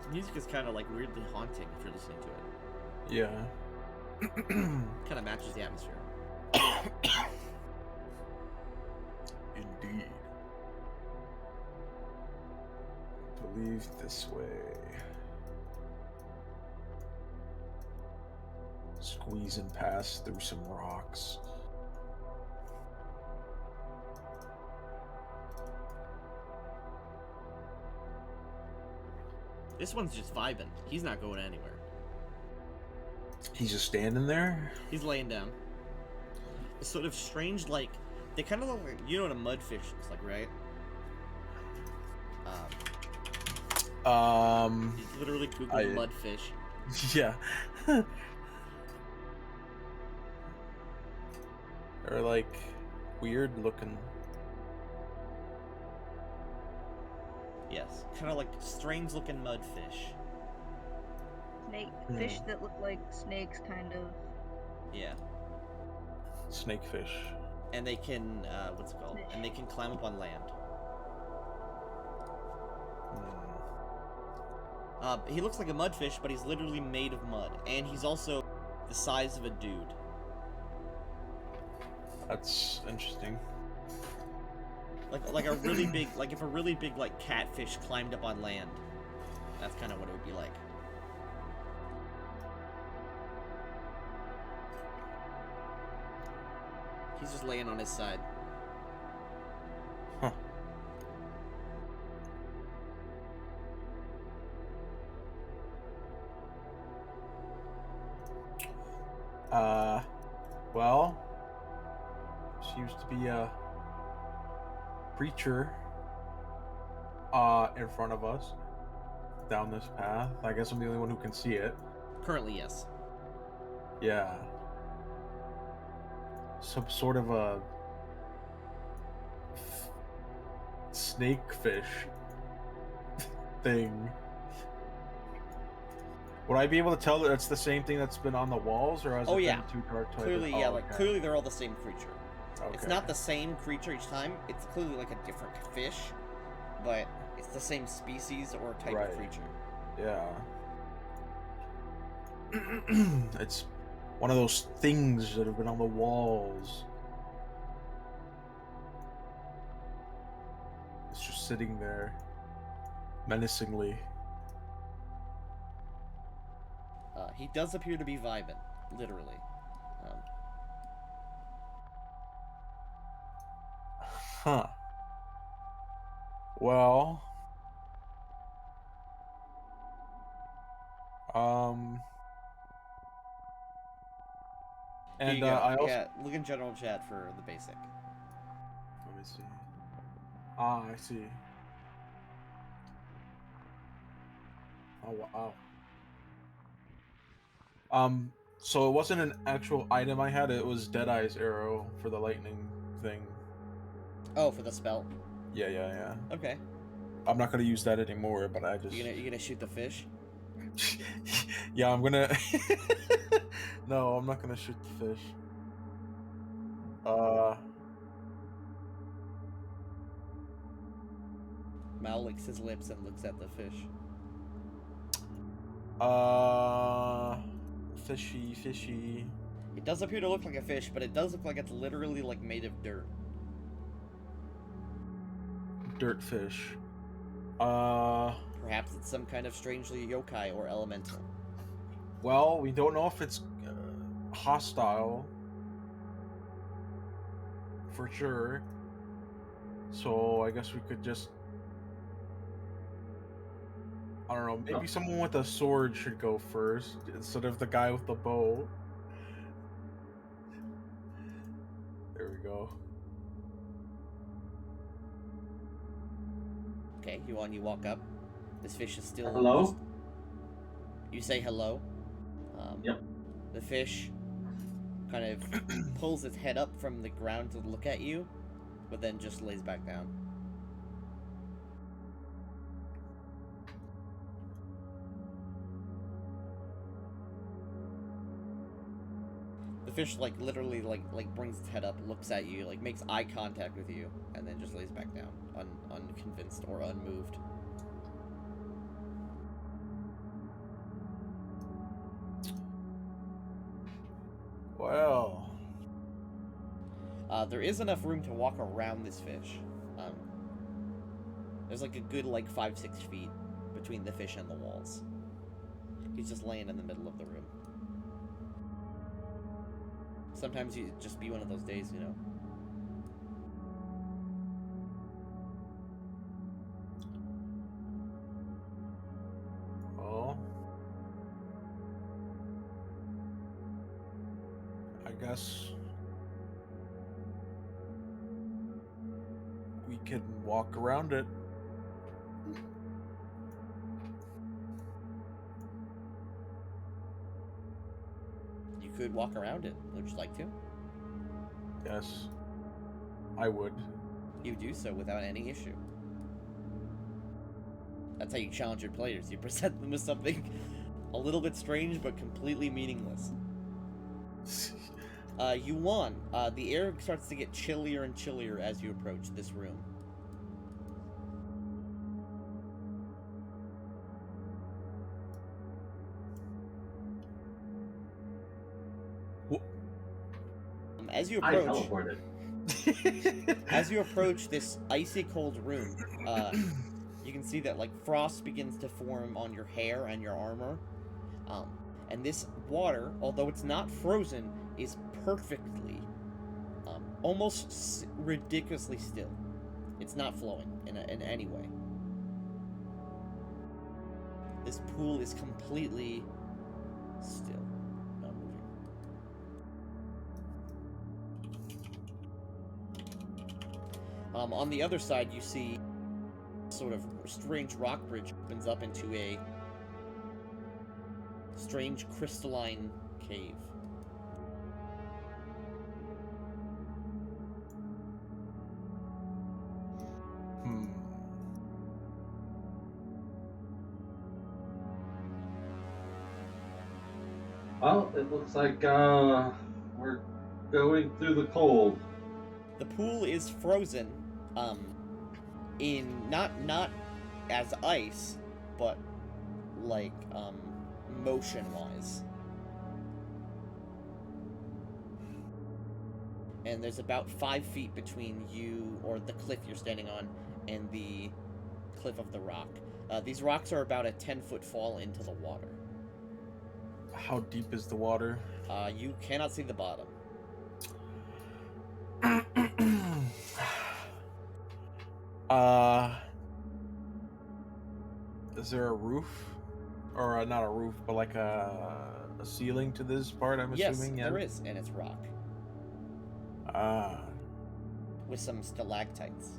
The music is kind of like weirdly haunting if you're listening to it. Yeah. Kind of matches the atmosphere. Indeed. I believe this way. Squeezing past through some rocks. This one's just vibing. He's not going anywhere. He's just standing there? He's laying down. It's sort of strange, like, they kind of look like, you know what a mudfish looks like, right? You literally Google mudfish. Yeah. They're like weird looking. Yes, kind of like strange looking mudfish. Fish that look like snakes, kind of. Yeah. Snakefish. And they can, what's it called? And they can climb up on land. He looks like a mudfish, but he's literally made of mud. And he's also the size of a dude. That's interesting. Like a really big, like if a really big, like, catfish climbed up on land. That's kind of what it would be like. He's just laying on his side. Huh. Well, seems to be a creature in front of us down this path. I guess I'm the only one who can see it. Currently, yes. Yeah. Some sort of a snakefish thing. Would I be able to tell that it's the same thing that's been on the walls, or has it been too dark to Clearly, identify? yeah, like, clearly they're all the same creature. Okay. It's not the same creature each time. It's clearly like a different fish, but it's the same species or type of creature. Yeah. It's one of those things that have been on the walls. It's just sitting there, menacingly. He does appear to be vibing, literally. Huh. Well. Here And you go. I also. Yeah, look in general chat for the basic. Let me see. Ah, I see. Oh, wow. So it wasn't an actual item I had. It was Deadeye's arrow for the lightning thing. Oh, for the spell. Yeah. Okay. I'm not gonna use that anymore, but I just. You gonna shoot the fish? Yeah, I'm gonna. No, I'm not gonna shoot the fish. Mal licks his lips and looks at the fish. Fishy. It does appear to look like a fish, but it does look like it's literally like made of dirt. Dirt fish. Perhaps it's some kind of strangely yokai or elemental. Well, we don't know if it's hostile. For sure. So I guess we could just. I don't know, maybe someone with a sword should go first instead of the guy with the bow. There we go. Okay, you walk up. This fish is still. Hello? You say hello. Yep. The fish kind of pulls its head up from the ground to look at you, but then just lays back down. The fish literally brings its head up, looks at you, makes eye contact with you, and then just lays back down, unconvinced or unmoved. Well, there is enough room to walk around this fish. There's a good 5-6 feet between the fish and the walls. He's just laying in the middle of the room. Sometimes you just be one of those days, you know. well, I guess we can walk around it. You could walk around it. Would you like to? Yes, I would. You do so without any issue. That's how you challenge your players. You present them with something a little bit strange but completely meaningless. You won. The air starts to get chillier and chillier as you approach this room. As you I approach, teleported. as you approach this icy cold room, you can see that frost begins to form on your hair and your armor. And this water, although it's not frozen, is perfectly, almost ridiculously still. It's not flowing in any way. This pool is completely still, not moving. On the other side, you see sort of strange rock bridge opens up into a strange crystalline cave. Well, it looks like we're going through the cold. The pool is frozen, in not as ice, but motion-wise. And there's about 5 feet between you, or the cliff you're standing on, and the cliff of the rock. These rocks are about a 10-foot fall into the water. How deep is the water? You cannot see the bottom. Is there a roof? Or not a roof, but a ceiling to this part, I'm assuming? Yes, there is, and it's rock. With some stalactites.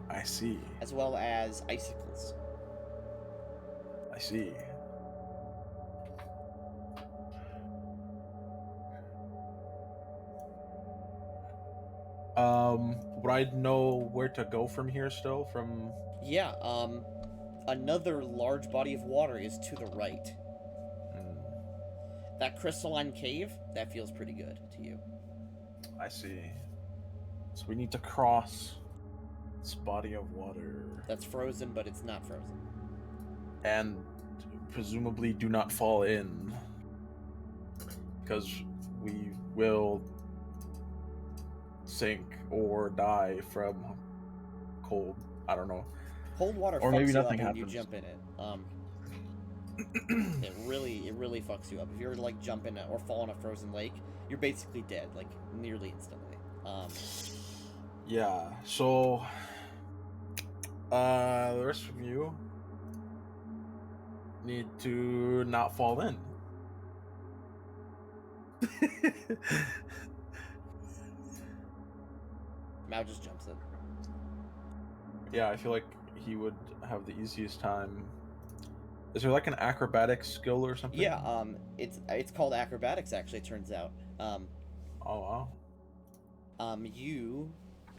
I see. As well as icicles. I see. Would I know where to go from here still? From... Yeah, another large body of water is to the right. That crystalline cave, that feels pretty good to you. I see. So we need to cross this body of water. That's frozen, but it's not frozen. And presumably do not fall in. Because we will sink or die from cold. I don't know. Cold water Or fucks maybe you up nothing when happens. you jump in it. It really fucks you up. If you were to like jump in or fall in a frozen lake, you're basically dead, like nearly instantly. Yeah, so the rest of you need to not fall in. Mao just jumps in. Yeah, I feel like he would have the easiest time. Is there like an acrobatic skill or something? Yeah, it's called acrobatics actually, it turns out. Oh wow.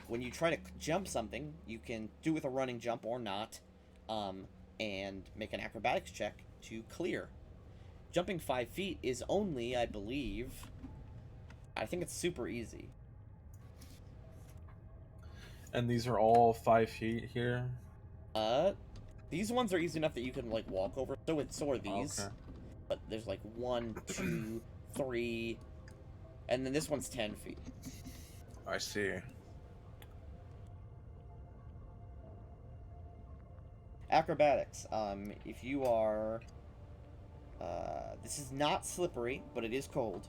When you try to jump something, you can do it with a running jump or not, and make an acrobatics check to clear. Jumping 5 feet is only, I think it's super easy. And these are all 5 feet here? These ones are easy enough that you can, like, walk over. So are these. Okay. But there's, like, 1, 2, 3, and then this one's 10 feet. I see. Acrobatics. If you are... this is not slippery, but it is cold.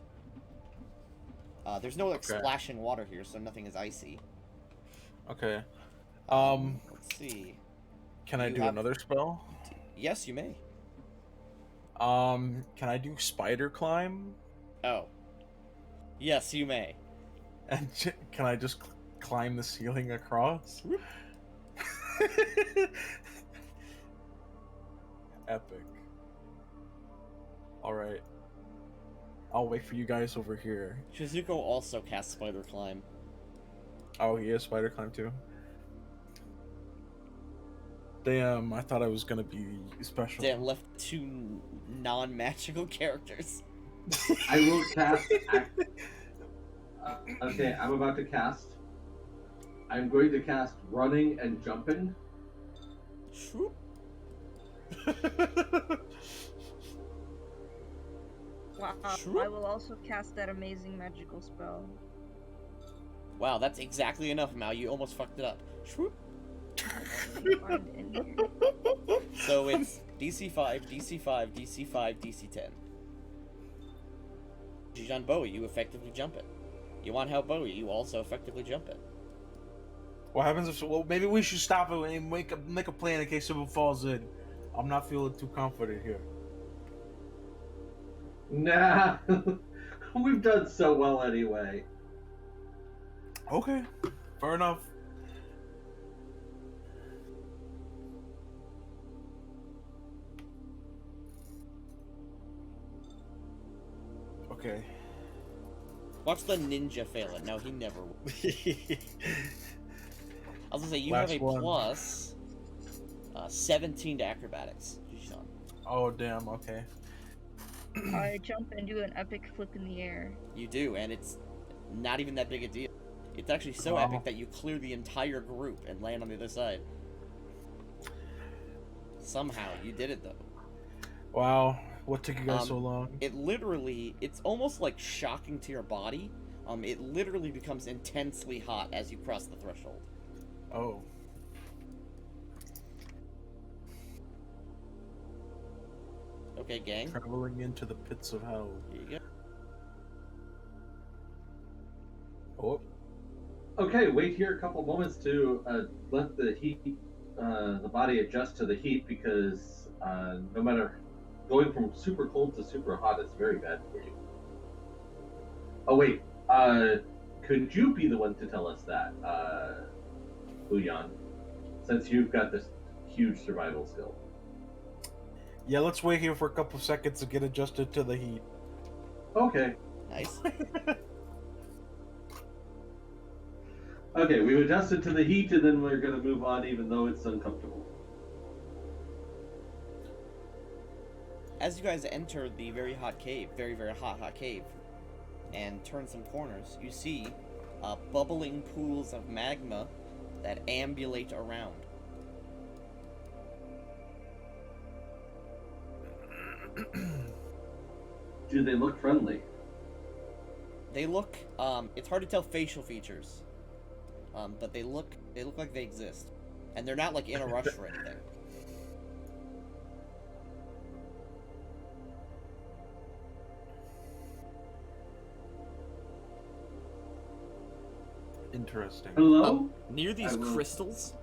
There's no, like, Okay. splashing water here, so nothing is icy. Okay. Let's see. Can I You do have- another spell? Yes, you may. Can I do spider climb? Oh. Yes, you may. And can I just climb the ceiling across? Whoop. Epic. Alright. I'll wait for you guys over here. Shizuko also casts Spider Climb. Oh, he has spider climb too? Damn, I thought I was gonna be special. Damn, left 2 non-magical characters. I will cast. Okay, I'm about to cast. I'm going to cast running and jumping. Shroop. Wow, Sure. I will also cast that amazing magical spell. Wow, that's exactly enough, Mao. You almost fucked it up. Shroop. Let me find it in here. So it's DC 5, DC 5, DC 5, DC 10. Jijan Bowie, you effectively jump it. You want help Bowie, you also effectively jump it. What happens if... Well, maybe we should stop it and make a plan in case someone falls in. I'm not feeling too confident here. Nah, we've done so well anyway. Okay, fair enough. Okay. Watch the ninja fail it. No, he never will. I was gonna say, you Last have a one. plus 17 to acrobatics, Jijan. Oh, damn, okay. I jump and do an epic flip in the air. You do, and it's not even that big a deal. It's actually so Wow. epic that you clear the entire group and land on the other side. Somehow, you did it though. Wow, what took you guys so long? It's almost like shocking to your body. It literally becomes intensely hot as you cross the threshold. Oh. Okay, gang. Traveling into the pits of hell. Here you go. Oh. Okay, wait here a couple moments to let the heat, the body adjust to the heat because no matter going from super cold to super hot is very bad for you. Oh wait, could you be the one to tell us that, Buyan, since you've got this huge survival skill? Yeah, let's wait here for a couple seconds to get adjusted to the heat. Okay. Nice. Okay, we've adjusted to the heat, and then we're going to move on, even though it's uncomfortable. As you guys enter the very hot cave, very hot cave, and turn some corners, you see bubbling pools of magma that ambulate around. Do they look friendly? They look, it's hard to tell facial features, but they look like they exist, and they're not like in a rush or anything. Interesting. Hello? Near these I will- crystals,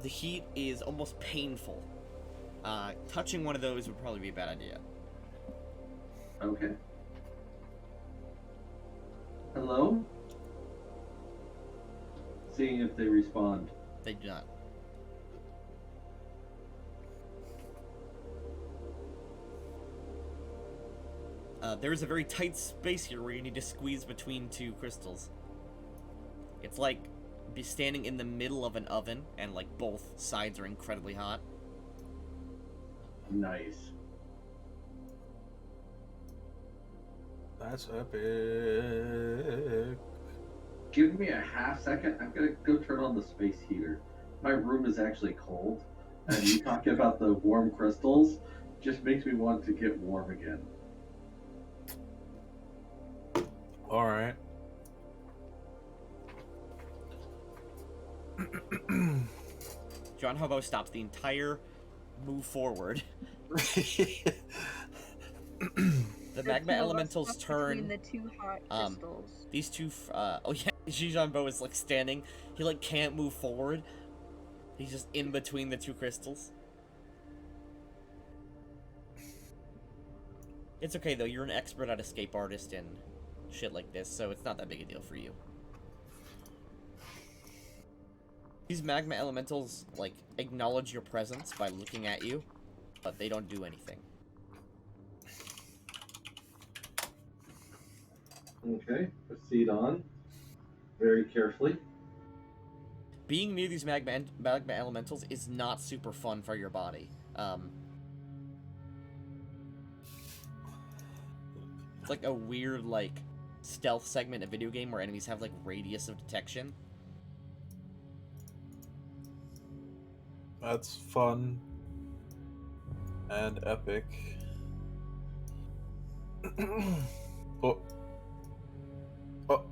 the heat is almost painful. Touching one of those would probably be a bad idea. Okay. Hello? Seeing if they respond. They do not. There is a very tight space here where you need to squeeze between two crystals. It's like be standing in the middle of an oven, and like both sides are incredibly hot. Nice. That's epic. Give me a half second. I'm gonna go turn on the space heater. My room is actually cold, and you talking about the warm crystals just makes me want to get warm again. All right. John Hobo stops the entire move forward. The magma elementals turn. Between the two hot crystals. These two, oh yeah, Jijanbo is like standing. He like can't move forward. He's just in between the two crystals. It's okay though, you're an expert at escape artist and shit like this, so it's not that big a deal for you. These magma elementals, like, acknowledge your presence by looking at you, but they don't do anything. Okay, proceed on. Very carefully. Being near these magma elementals is not super fun for your body. It's like a weird, like, stealth segment in a video game where enemies have, like, radius of detection. That's fun and epic. Oh. Oh.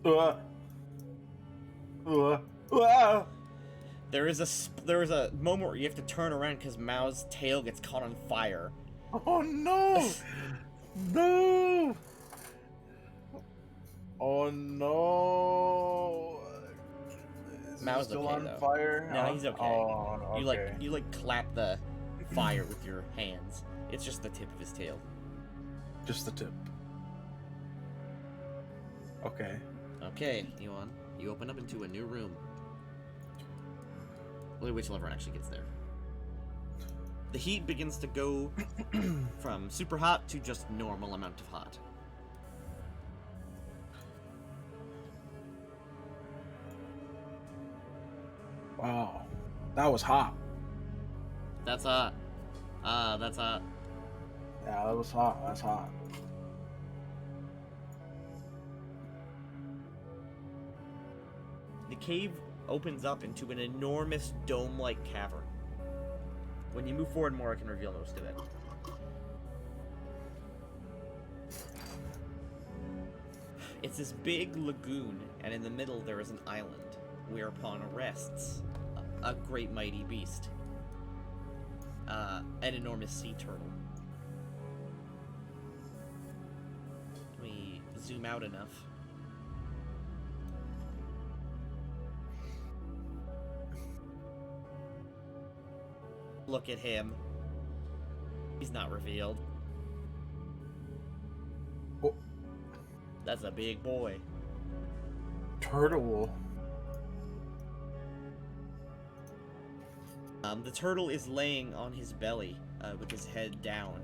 Oh. There is a moment where you have to turn around because Mao's tail gets caught on fire. Oh no! No! Oh no! Is Mao's he still okay, on though. fire? No, he's okay. Oh, okay. You like clap the fire with your hands. It's just the tip of his tail. Just the tip. Okay. Okay, Yuan. You open up into a new room. We'll wait till everyone actually gets there. The heat begins to go from super hot to just normal amount of hot. Wow. That was hot. That's hot. That's hot. Yeah, that was hot. That's hot. The cave opens up into an enormous dome-like cavern. When you move forward more, I can reveal most of it. It's this big lagoon, and in the middle there is an island, whereupon rests a great mighty beast. An enormous sea turtle. Let me zoom out enough. Look at him. He's not revealed. Oh. That's a big boy. Turtle. The turtle is laying on his belly, with his head down,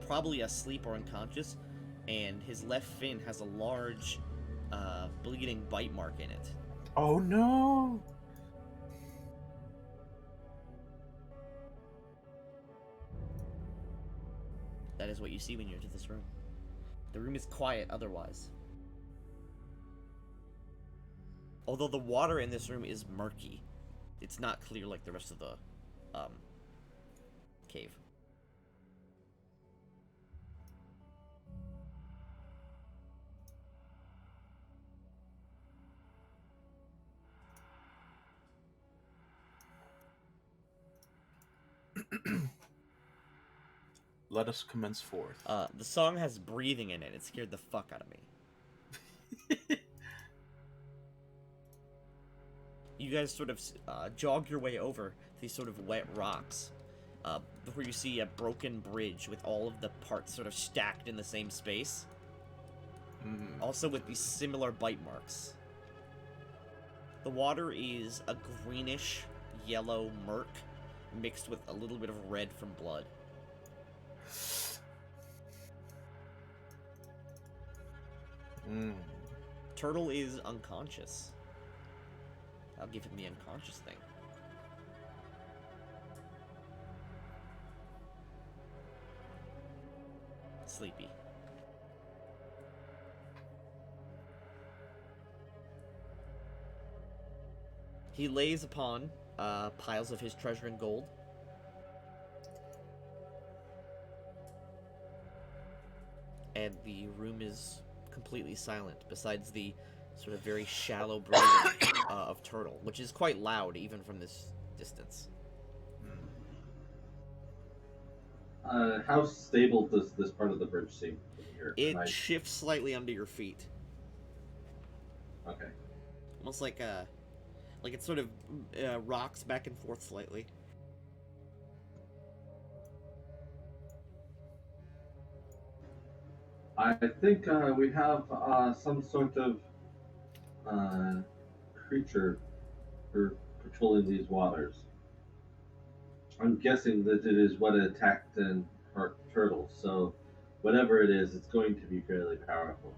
probably asleep or unconscious, and his left fin has a large, bleeding bite mark in it. Oh no! That is what you see when you enter this room. The room is quiet otherwise. Although the water in this room is murky. It's not clear like the rest of the cave. Let us commence forth. The song has breathing in it. It scared the fuck out of me. You guys sort of jog your way over these sort of wet rocks, before you see a broken bridge with all of the parts sort of stacked in the same space. Also with these similar bite marks. The water is a greenish yellow murk mixed with a little bit of red from blood. Turtle is unconscious. I'll give him the unconscious thing. Sleepy. He lays upon piles of his treasure and gold. And the room is completely silent, besides the sort of very shallow breathing of Turtle, which is quite loud even from this distance. How stable does this part of the bridge seem from here? It shifts slightly under your feet. Okay. Almost like it sort of rocks back and forth slightly. I think we have some sort of creature for patrolling these waters. I'm guessing that it is what attacked and hurt turtles, so whatever it is, it's going to be fairly powerful.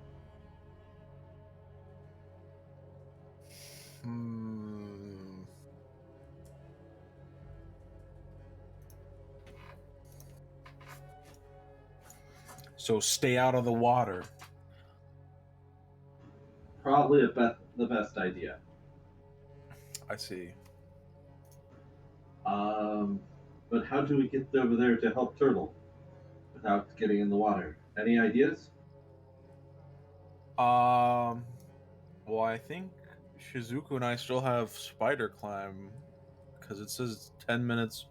So stay out of the water. Probably the best idea. I see. But how do we get over there to help Turtle without getting in the water? Any ideas? Well, I think Shizuku and I still have spider climb because it says 10 minutes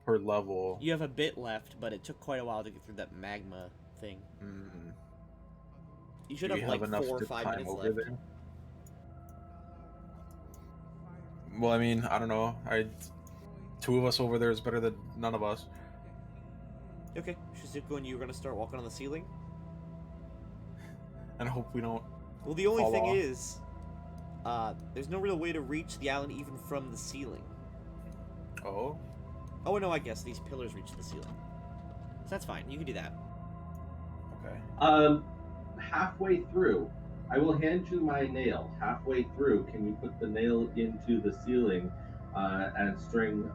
per level. You have a bit left, but it took quite a while to get through that magma thing. You should Do we have like enough 4 or to 5 climb minutes over left. there? Well, I mean, I don't know. Two of us over there is better than none of us. Okay, Shizuku and you are going to start walking on the ceiling? And I hope we don't. Well, the only fall thing off. is, there's no real way to reach the island even from the ceiling. Oh? Oh, no, I guess these pillars reach the ceiling. So that's fine, you can do that. Okay. Halfway through, I will hand you my nail. Halfway through, can you put the nail into the ceiling and string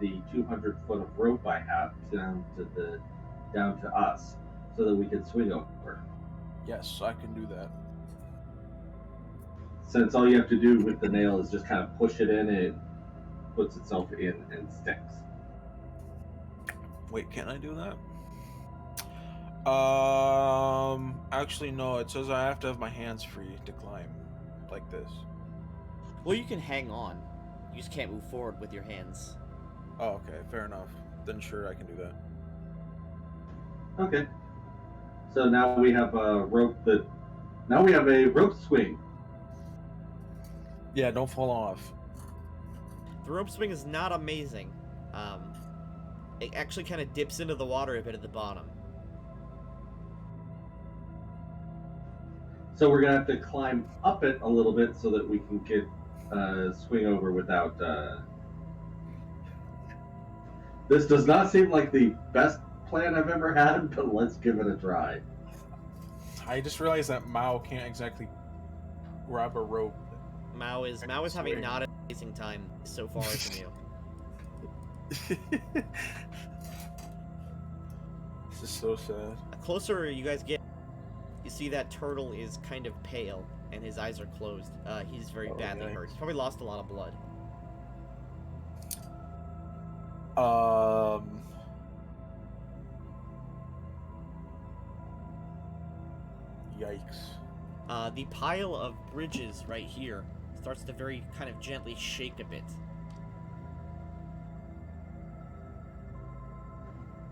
the 200 foot of rope I have down to us, so that we can swing over? Yes, I can do that. Since all you have to do with the nail is just kind of push it in, it puts itself in and sticks. Wait, can I do that? Actually, no. It says I have to have my hands free to climb, like this. Well, you can hang on. You just can't move forward with your hands. Oh, okay, fair enough. Then sure, I can do that. Okay. So now we have a rope Now we have a rope swing. Yeah, don't fall off. The rope swing is not amazing. It actually kind of dips into the water a bit at the bottom. So we're gonna have to climb up it a little bit so that we can get swing over without. This does not seem like the best plan I've ever had, but let's give it a try. I just realized that Mao can't exactly grab a rope. Mao is having Swing. not an amazing time so far from you. This is so sad. The closer you guys get, you see that turtle is kind of pale, and his eyes are closed. He's very badly yikes. hurt. He's probably lost a lot of blood. Yikes. The pile of bridges right here starts to very kind of gently shake a bit.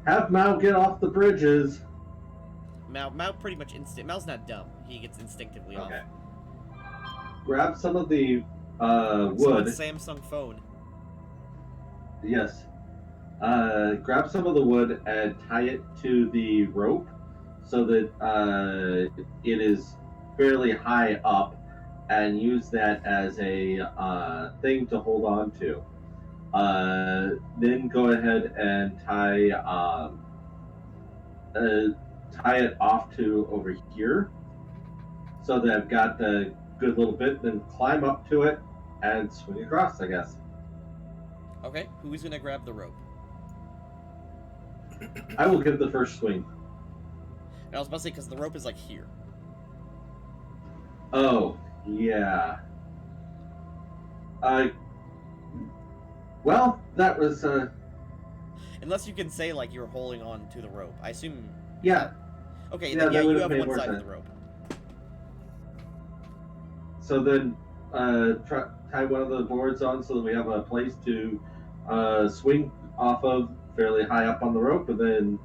Have Mao get off the bridges. Mao pretty much Mao's not dumb. He gets instinctively Okay. off. Grab some of the wood. Someone's Samsung phone. Yes. Grab some of the wood and tie it to the rope so that it is fairly high up, and use that as a thing to hold on to. Then go ahead and tie it off to over here so that I've got a good little bit. Then climb up to it and swing across, I guess. Okay, who's gonna grab the rope? I will give the first swing. And I was about to say, because the rope is like here. Oh, yeah. Well, that was, Unless you can say, like, you're holding on to the rope. I assume... yeah. Okay, Yeah, then that you would've have made one more side of sense. the rope. So then, tie one of the boards on so that we have a place to swing off of fairly high up on the rope, and then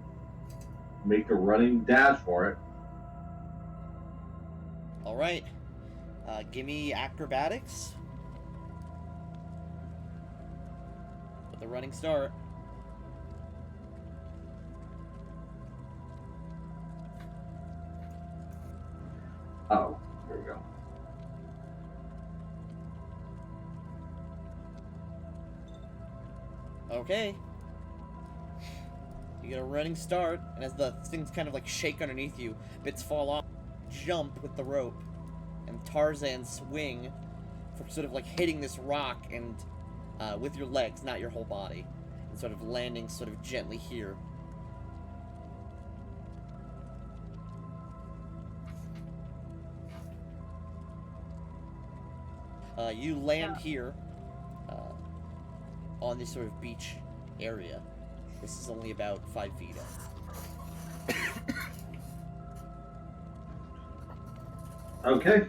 make a running dash for it. Alright. Give me acrobatics. With a running start. Oh, here we go. Okay. You get a running start, and as the things kind of like shake underneath you, bits fall off, jump with the rope, and Tarzan swing for sort of like hitting this rock and with your legs, not your whole body, and sort of landing sort of gently here. You land here on this sort of beach area. This is only about 5 feet up. Okay.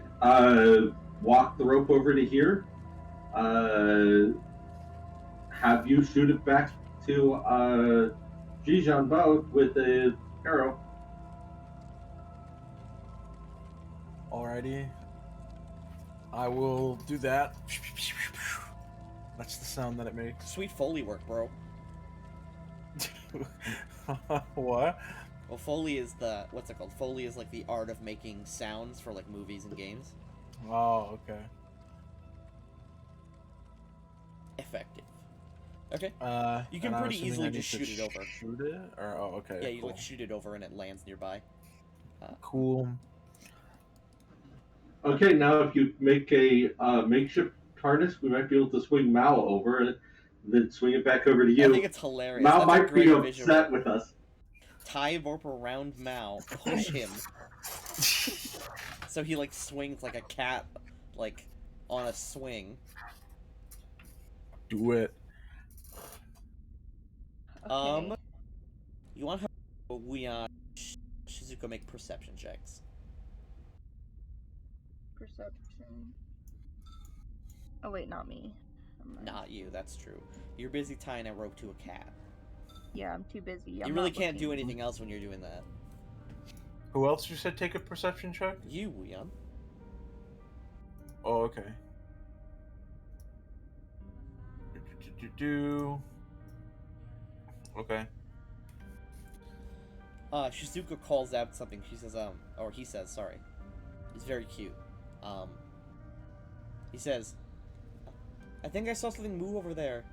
Walk the rope over to here. Have you shoot it back to Jijan Bo with the arrow. Alrighty. I will do that. That's the sound that it makes. Sweet Foley work, bro. What? Well, Foley is the... What's it called? Foley is like the art of making sounds for like movies and games. Oh, okay. Effective. Okay. You and can I'm pretty assuming easily I need just to shoot it over. Shoot it? Or, oh, okay. Yeah, you cool. like shoot it over and it lands nearby. Cool. Okay, now if you make a makeshift harness, we might be able to swing Mao over and then swing it back over to you. I think it's hilarious. Mao That's a might be great upset visual. with us. Tie a rope around Mao, push him. So he like swings like a cat, like on a swing. Do it. Okay. You want we Shizuka make perception checks. Perception. Oh wait, not me. Never mind. Not you, that's true. You're busy tying a rope to a cat. Yeah, I'm too busy. You really can't do anything else when you're doing that. Who else you said take a perception check? You, Weon. Oh, okay. Okay. Shizuka calls out something. She says, or he says, sorry. He's very cute. He says, I think I saw something move over there.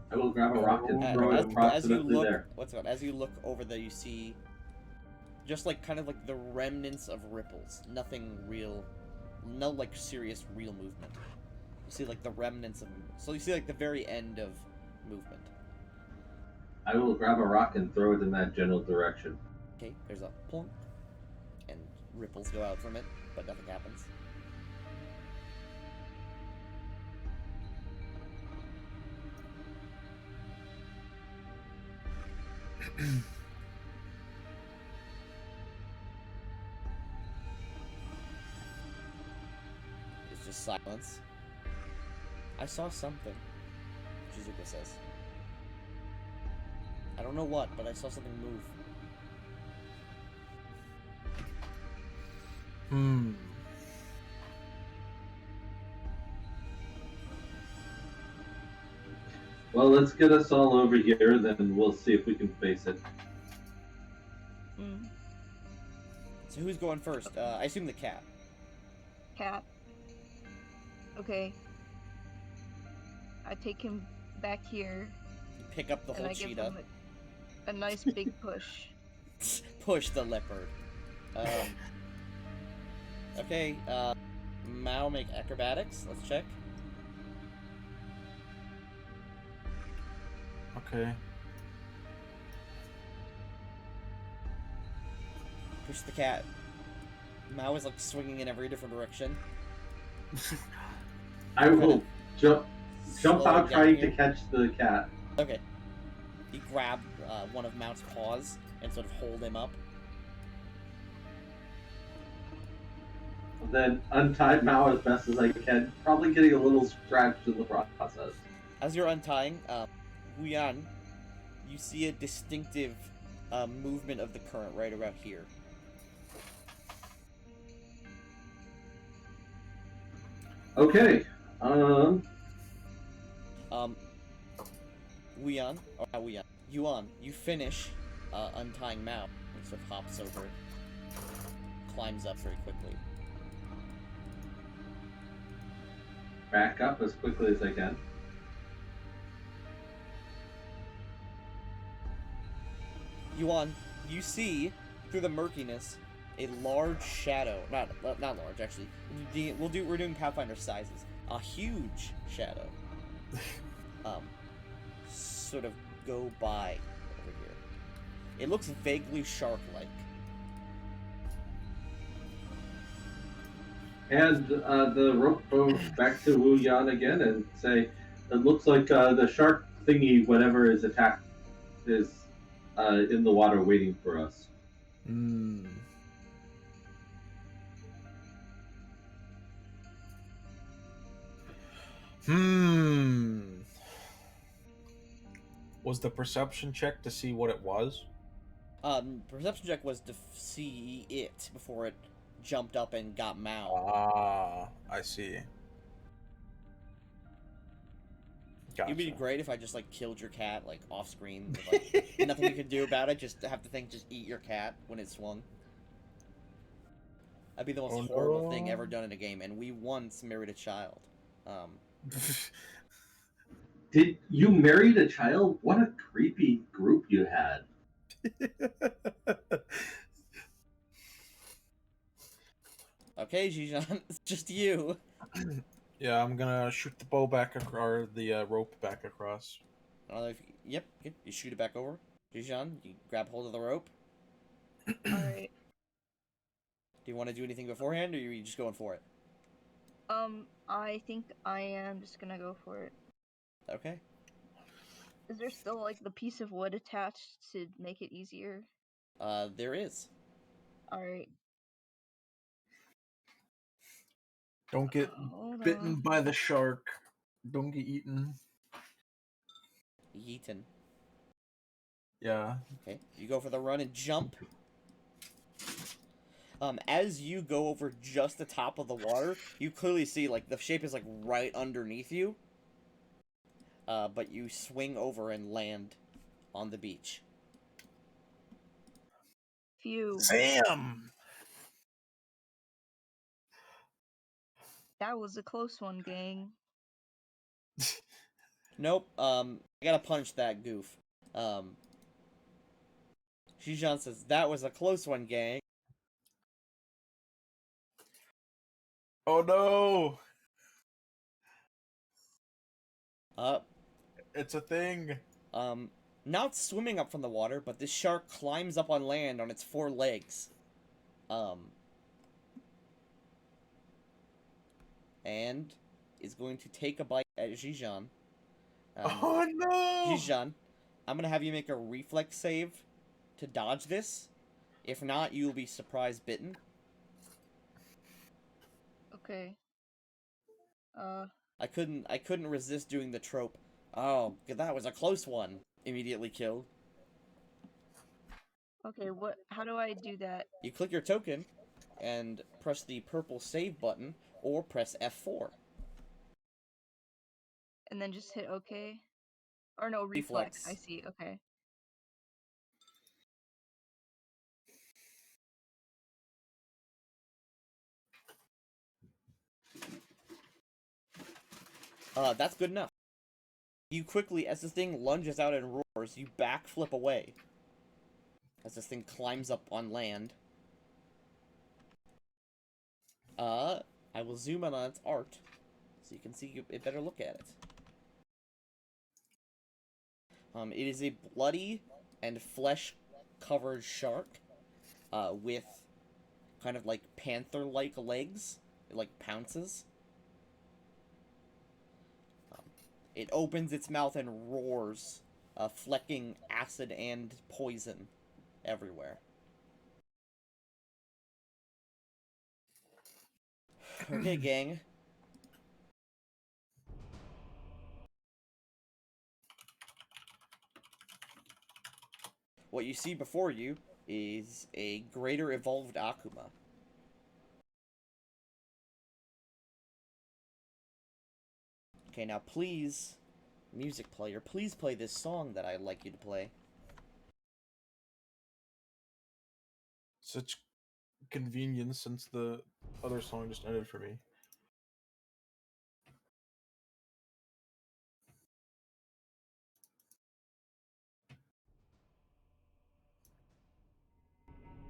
I will grab a rock and Oh, throw it as you approximately look, there. as you look over there, you see just like kind of like the remnants of ripples. Nothing real, no like serious real movement. You see like the remnants of, so you see like the very end of movement. I will grab a rock and throw it in that general direction. Okay, there's a plunk, and ripples go out from it, but nothing happens. It's just silence. I saw something, Shizuka says. I don't know what, but I saw something move. Well, let's get us all over here, then we'll see if we can face it. So who's going first? I assume the cat. Cat. Okay. I take him back here. You pick up the and whole I give cheetah. him a nice big push. Push the leopard. Okay, Mao make acrobatics. Let's check. Okay. Push the cat. Mao is like swinging in every different direction. I will jump Slow out it down trying here. to catch the cat. Okay. You grab one of Mao's paws and sort of hold him up. Then untie Mao as best as I can, probably getting a little scratched in the process. As you're untying, Huyan, you see a distinctive movement of the current right around here. Okay. Huyan, or not Huyan, Yuan, you finish untying Mao. He sort of hops over it, climbs up very quickly. Back up as quickly as I can. Yuan, you see through the murkiness a large shadow. Not large, actually. We're doing Pathfinder sizes. A huge shadow. Sort of go by over here. It looks vaguely shark-like. And the rope goes back to Wu Yan again and say, it looks like the shark thingy, whatever is attacked, is in the water waiting for us. Was the perception check to see what it was? Perception check was to see it before it jumped up and got Mao. Ah, I see. Gotcha. It'd be great if I just like killed your cat like off screen. With, like, nothing you could do about it. Just have the thing just eat your cat when it swung. That'd be the most horrible thing ever done in a game. And we once married a child. Did you married a child? What a creepy group you had. Okay, Jijan, it's just you. Yeah, I'm gonna shoot the bow back or the rope back across. I don't know if yep, you shoot it back over. Jijan, you grab hold of the rope. Alright. Do you want to do anything beforehand, or are you just going for it? I think I am just gonna go for it. Okay. Is there still, like, the piece of wood attached to make it easier? There is. Alright. Don't get bitten by the shark. Don't get eaten. Yeeton. Yeah. Okay, you go for the run and jump. As you go over just the top of the water, you clearly see, like, the shape is, like, right underneath you. But you swing over and land on the beach. Phew. Sam! That was a close one, gang. Nope. I gotta punch that goof. Shijan says that was a close one, gang. Oh no! Uh, It's a thing. Now it's swimming up from the water, but this shark climbs up on land on its 4 legs. And is going to take a bite at Zijan. Oh no! Zijan, I'm gonna have you make a reflex save to dodge this. If not, you'll be surprise bitten. Okay. I couldn't resist doing the trope. Oh, that was a close one. Immediately killed. Okay, how do I do that? You click your token and press the purple save button or press F4. And then just hit OK? Or no, reflex. I see, okay. That's good enough. You quickly, as this thing lunges out and roars, you backflip away. As this thing climbs up on land. I will zoom in on its art, so you can see a better look at it. It is a bloody and flesh-covered shark, with kind of like panther-like legs. It like pounces. It opens its mouth and roars, flecking acid and poison everywhere. Okay, gang. What you see before you is a greater evolved Akuma. Okay, now please, music player, please play this song that I'd like you to play. Such convenience since the other song just ended for me.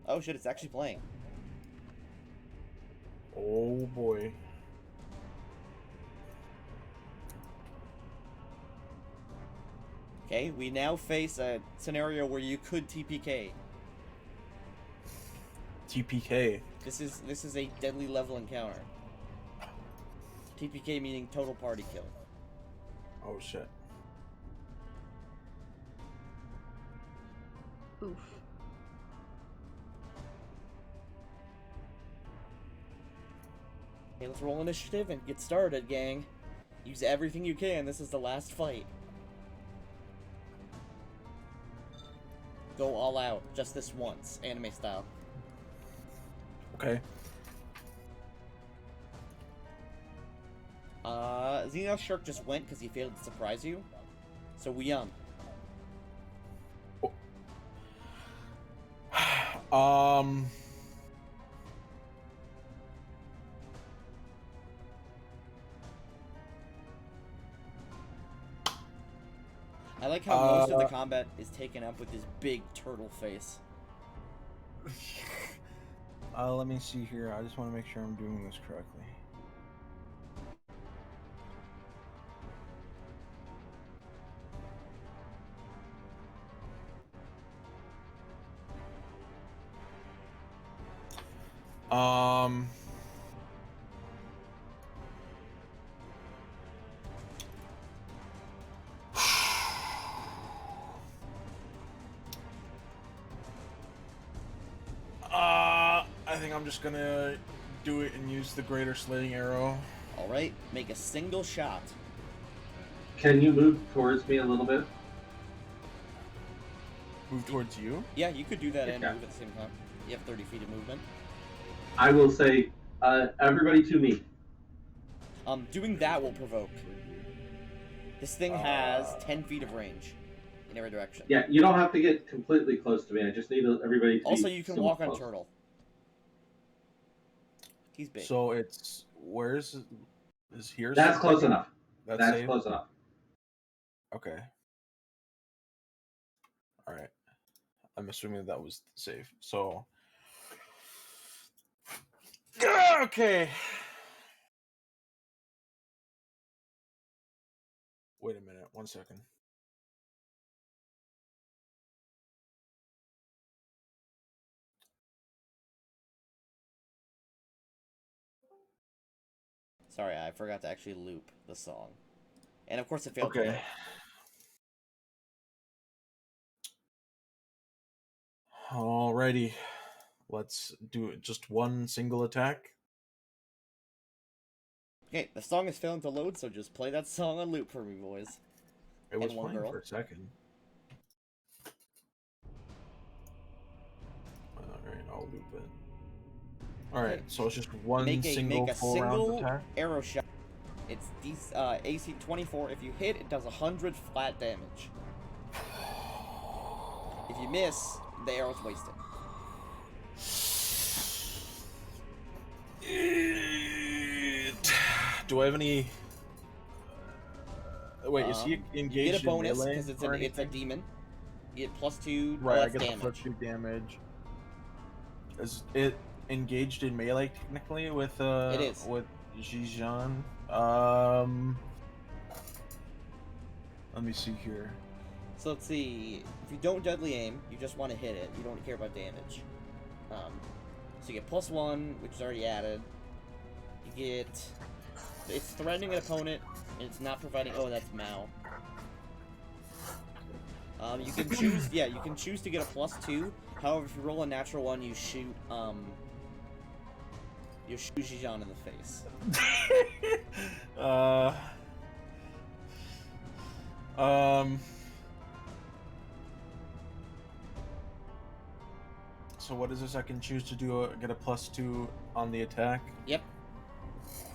Oh shit, it's actually playing. Oh boy. Okay, we now face a scenario where you could TPK. TPK. This is a deadly level encounter. TPK meaning total party kill. Oh shit. Oof. Okay, let's roll initiative and get started, gang. Use everything you can, this is the last fight. Go all out, just this once, anime style. Okay. Xenos Shark just went because he failed to surprise you. So we I like how most of the combat is taken up with this big turtle face. Let me see here. I just want to make sure I'm doing this correctly. I think I'm just gonna do it and use the greater slaying arrow. Alright, make a single shot. Can you move towards me a little bit? Move towards you? Yeah, you could do that and Yeah. move at the same time. You have 30 feet of movement. I will say, everybody to me. Doing that will provoke. This thing has 10 feet of range in every direction. Yeah, you don't have to get completely close to me. I just need everybody to Also, be you can somewhat walk on close. Turtle. He's big. So it's where's is here? That's close enough. That's That's safe? close enough. Okay. All right. I'm assuming that was safe. So. Okay. Wait a minute. 1 second. Sorry, I forgot to actually loop the song. And of course it failed to Okay. load. Alrighty. Let's do it. Just one single attack. Okay, the song is failing to load, so just play that song on loop for me, boys. It was And one playing girl. for a second. Alright, I'll loop it. Alright, Okay. so it's just one Make a full round single attack. arrow shot. It's AC 24. If you hit, it does 100 flat damage. If you miss, the arrow's wasted. Do I have any? Wait, is he You engaged get a bonus in because melee it's a demon. You get +2. Right, I that's get the damage. +2 damage. Is it engaged in melee technically with It is. with Jijan? Let me see here. So let's see. If you don't deadly aim, you just want to hit it. You don't care about damage. So you get +1, which is already added. You get. It's threatening an opponent, and it's not providing. Oh, that's Mao. You can choose. Yeah, you can choose to get a +2. However, if you roll a natural one, you shoot. You shoot Jijan in the face. So what is this? I can choose to do get a +2 on the attack. Yep.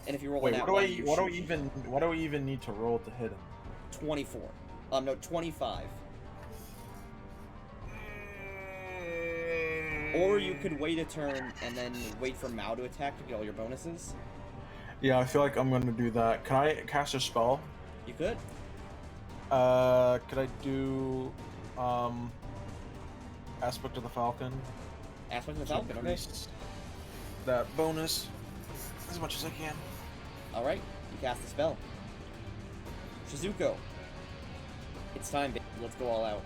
And if you roll Wait, a nat what do one, I you what do I shoot even what do I even need to roll to hit him? 24. No, 25. Or you could wait a turn and then wait for Mao to attack to get all your bonuses. Yeah, I feel like I'm gonna do that. Can I cast a spell? You could. Could I do Aspect of the Falcon? Aspect of the to Falcon, okay. increase that bonus as much as I can. Alright, you cast the spell. Shizuko. It's time, baby. Let's go all out.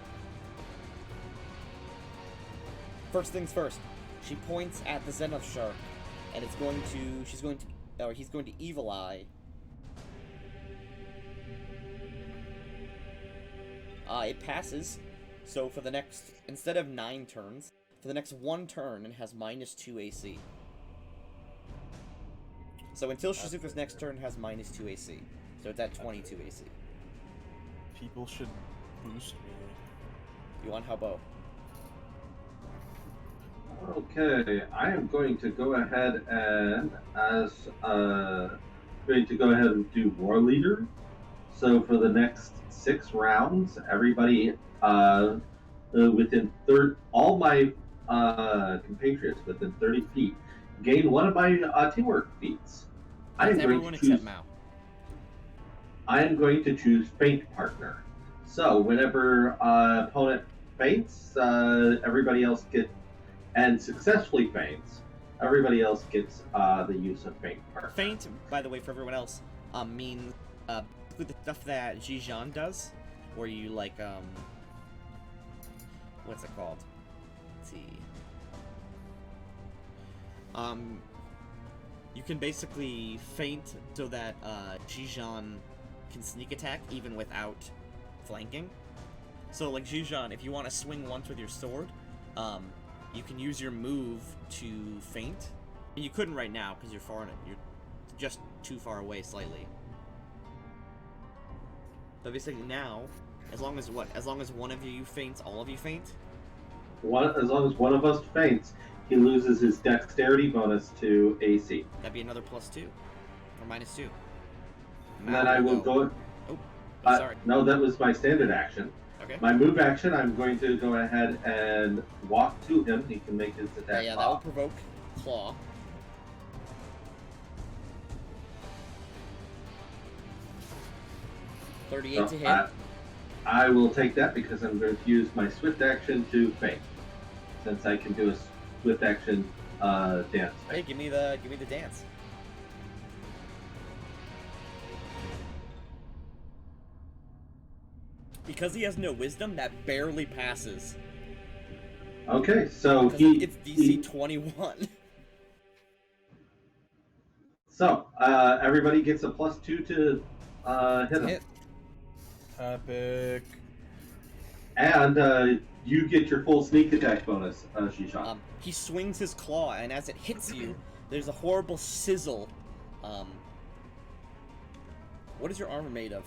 First things first. She points at the Zenith Shark, and he's going to Evil Eye. It passes, so for the next, instead of 9 turns, for the next 1 turn, it has -2 AC. So until Shizuka's next turn, it has -2 AC. So it's at 22 AC. People should boost me. You want Habo? Okay, I am going to go ahead and do War Leader. So for the next 6 rounds, everybody all my compatriots within 30 feet gain one of my teamwork feats. That's everyone except Mao. I am going to choose Faint Partner. So whenever opponent faints, everybody else gets, and successfully faints, everybody else gets the use of Faint Partner. Faint, by the way, for everyone else, means with the stuff that Jijan does, where you like what's it called? Let's see. You can basically feint so that Jijan can sneak attack even without flanking. So like Jijan, if you want to swing once with your sword, you can use your move to feint. And you couldn't right now because you're just too far away slightly. But basically now, as long as one of you feints, all of you feint. As long as one of us faints, he loses his dexterity bonus to AC. That'd be another +2 or -2. And then I will go. Oh, sorry. No, that was my standard action. Okay. My move action, I'm going to go ahead and walk to him. He can make his attack. Yeah, that will provoke claw. $38 to hit. I will take that because I'm going to use my swift action to feint, since I can do a swift action dance. Hey, give me the dance. Because he has no wisdom, that barely passes. Okay, so it's DC 21. So everybody gets a +2 to hit him. Epic. And you get your full sneak attack bonus, Shishan. He swings his claw, and as it hits you, there's a horrible sizzle. What is your armor made of?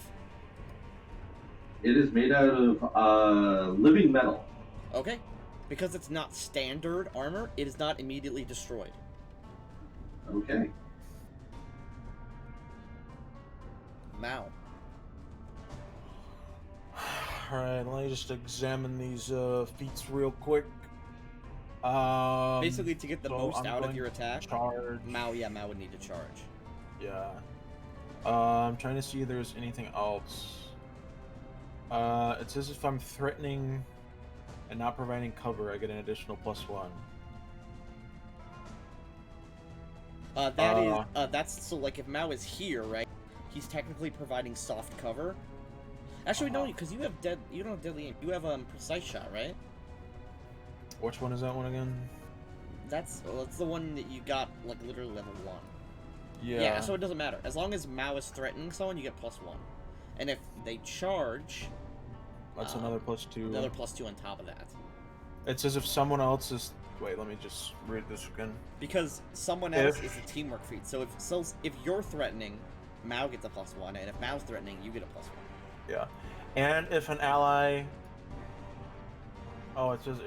It is made out of living metal. Okay. Because it's not standard armor, it is not immediately destroyed. Okay. Mao. Alright, let me just examine these feats real quick. Basically, to get the most out of your attack, charge. Mao would need to charge. Yeah. I'm trying to see if there's anything else. It says if I'm threatening and not providing cover, I get an additional +1. That's so like if Mao is here, right? He's technically providing soft cover. Actually, no, because you don't have deadly aim. You have precise shot, right? Which one is that one again? That's the one that you got like literally level 1. Yeah. Yeah, so it doesn't matter. As long as Mao is threatening someone, you get +1. And if they charge, that's another +2. Another +2 on top of that. It says if someone else is. Wait, let me just read this again. Because someone else is a teamwork feat. So if you're threatening, Mao gets a +1, and if Mao's threatening, you get a +1. Yeah, and if an ally. Oh, it says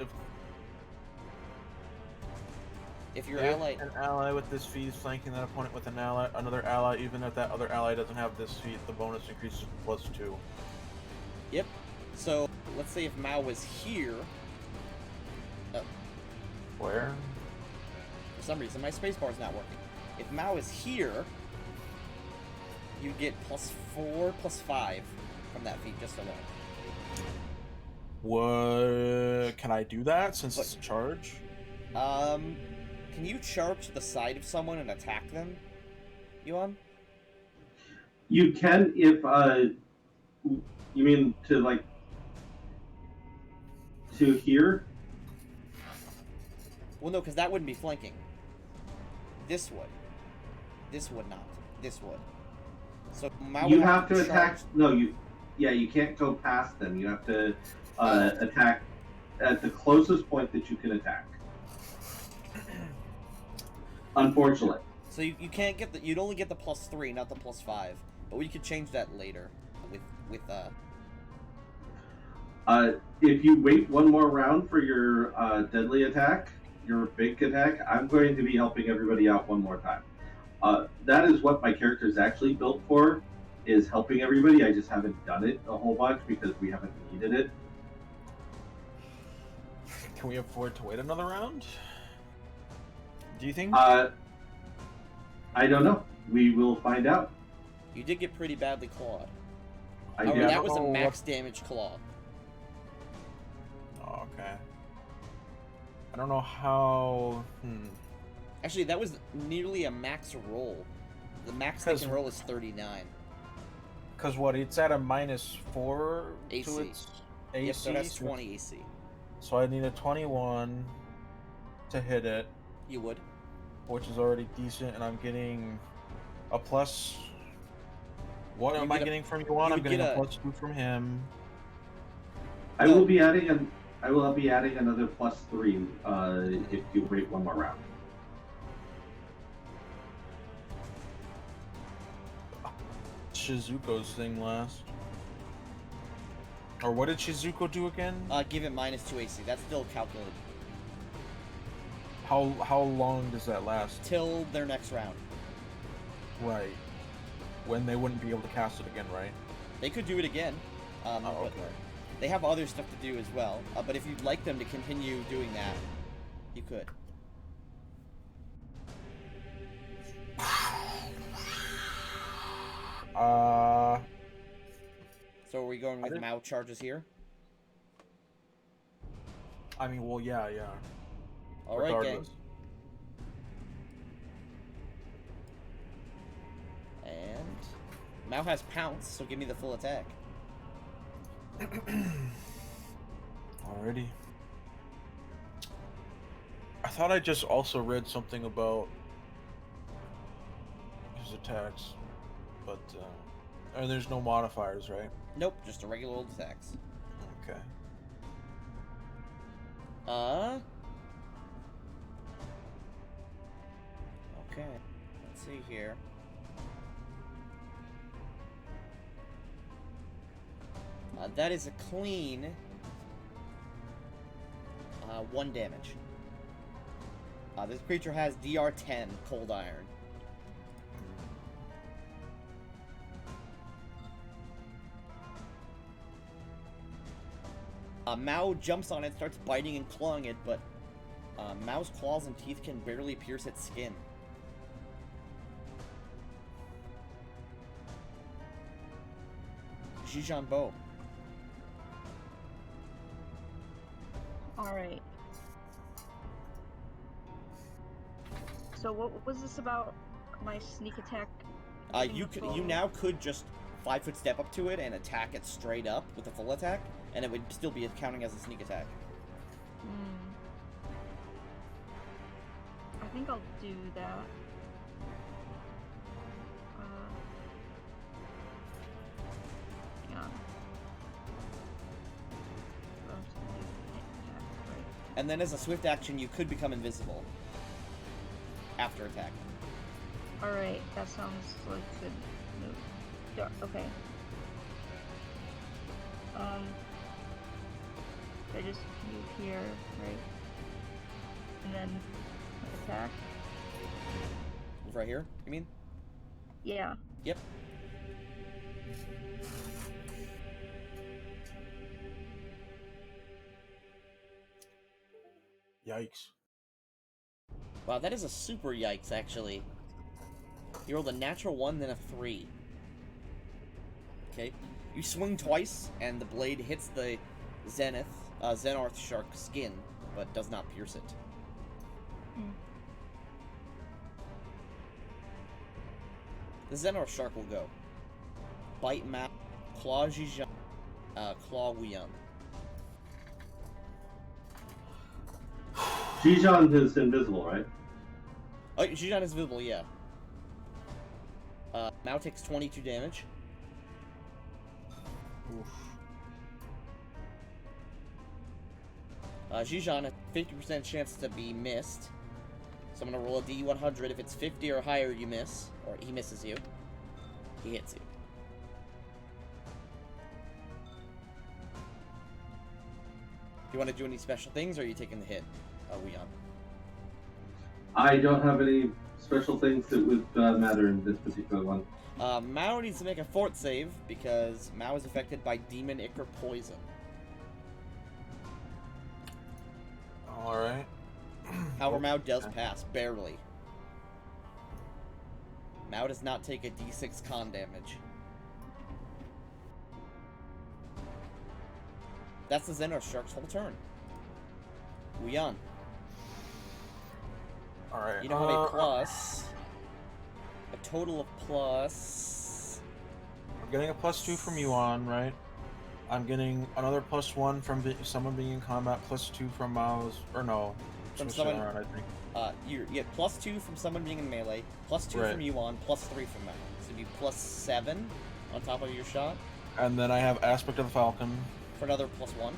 if your if ally. An ally with this feat is flanking that opponent with another ally, even if that other ally doesn't have this feat, the bonus increases to +2. Yep. So let's say if Mao was here. Where? For some reason, my spacebar is not working. If Mao is here, you get +4, +5 from that feat just alone. What? Can I do that since it's a charge? Can you charge to the side of someone and attack them, Yuan? You can if you mean to like to here. Well, no, because that wouldn't be flanking. This would. This would not. This would. So Mao You would have to charge. attack. No, you can't go past them. You have to attack at the closest point that you can attack. Unfortunately. So you can't get you'd only get the +3, not the +5. But we could change that later with If you wait one more round for your deadly attack, your big attack, I'm going to be helping everybody out one more time. That is what my character is actually built for, is helping everybody. I just haven't done it a whole bunch because we haven't needed it. Can we afford to wait another round? Do you think? I don't know. We will find out. You did get pretty badly clawed. I However, do. that was a max damage claw. Oh, okay. I don't know how. Actually, that was nearly a max roll. The max they can roll is 39. Because what? It's at a -4 AC. to its AC. Yep, so that's 20 AC. So I need a 21 to hit it, You would. which is already decent, and I'm getting a plus. What You am I get a- getting from you? you I'm would getting get a a- +2 from him. I will be adding another +3 if you wait one more round. Shizuko's thing last. Or what did Shizuko do again? Give it -2 AC. That's still calculated. How long does that last? Till their next round. Right. When they wouldn't be able to cast it again, right? They could do it again. Oh, But okay. they have other stuff to do as well. But if you'd like them to continue doing that, you could. So are we going with Mao charges here? I mean, well, yeah. All right, gang. And Mao has pounce, so give me the full attack. Alrighty. I thought I just also read something about his attacks, but and there's no modifiers, right? Nope, just a regular old attacks. Okay. Okay. Let's see here. That is a clean 1 damage. This creature has DR10 Cold Iron. Mao jumps on it, starts biting and clawing it, but Mao's claws and teeth can barely pierce its skin. Zhijan Bo. Alright. So what was this about my sneak attack? You now could just 5-foot step up to it and attack it straight up with a full attack, and it would still be counting as a sneak attack. I think I'll do that. Hang on. I'm just gonna do sneak attack, right? And then as a swift action, you could become invisible after attack. Alright, that sounds like a good move. Yeah, okay. I just move here, right? And then attack. Move right here, you mean? Yeah. Yep. Yikes. Wow, that is a super yikes, actually. You rolled a natural 1, then a 3. Okay. You swing twice, and the blade hits the Xenarth shark skin, but does not pierce it. The Xenarth shark will go. Bite Mao, Claw Zhijan, Claw Wuyan. Zhijan is invisible, right? Oh, Zhijan is visible, yeah. Mao takes 22 damage. Oof. Zhijan, a 50% chance to be missed. So I'm gonna roll a D100. If it's 50 or higher, you miss. Or he misses you. He hits you. Do you want to do any special things, or are you taking the hit, Wuyan? I don't have any special things that would matter in this particular one. Mao needs to make a fort save, because Mao is affected by Demon Ichor Poison. Alright. However, Mao does pass, barely. Mao does not take a D6 con damage. That's the Xenarth Shark's whole turn. Wuyan. Alright. You now have a plus. A total of plus... I'm getting a +2 from Yuan, right? I'm getting another +1 from someone being in combat, +2 from Mao's... Or no. From switching someone... around, I think. You get +2 from someone being in melee, +2 Right. from Yuan, +3 from Mao. So it'd be +7 on top of your shot. And then I have Aspect of the Falcon. For another +1.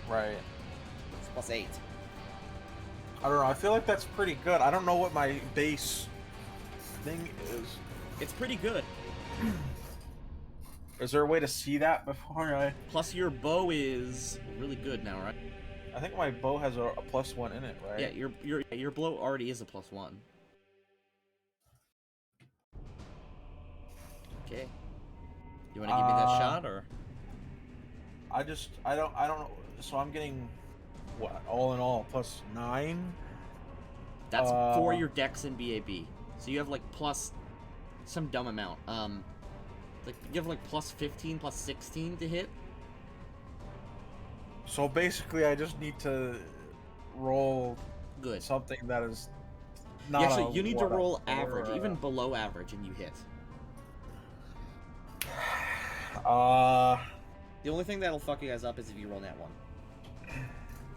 Right. It's +8. I don't know, I feel like that's pretty good. I don't know what my base thing is. It's pretty good. Is there a way to see that before I... Plus your bow is really good now, right? I think my bow has a +1 in it, right? Yeah, your blow already is a +1. Okay. You want to give me that shot, or? I don't know. So I'm getting, what, all in all, +9? That's for your dex and BAB. So you have like plus some dumb amount. Like, you have like plus 15, plus 16 to hit. So basically, I just need to roll Good. something that is You not. actually, you need to what, a roll four average, or even below average, and you hit. The only thing that'll fuck you guys up is if you roll that one.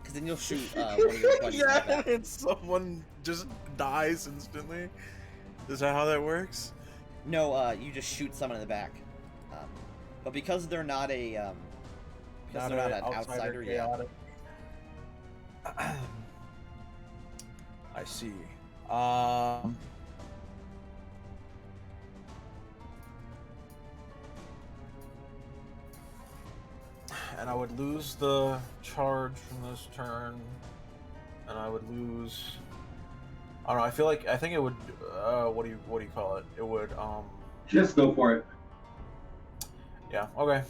Because then you'll shoot one of your buddies in the yeah, back. and someone just dies instantly. Is that how that works? No, you just shoot someone in the back. But because they're not a, because they're not an outsider, yeah. chaotic. I see. And I would lose the charge from this turn, and I would lose. I don't know. I think it would. What do you call it? It would. Just go for it. Yeah. Okay.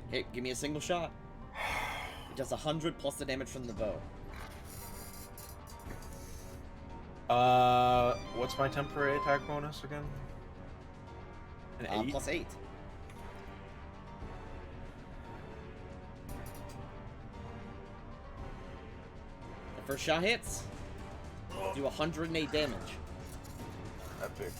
Hey, give me a single shot. It does 100 plus the damage from the bow. What's my temporary attack bonus again? An 8? Plus 8. The first shot hits. Do 108 damage. Epic.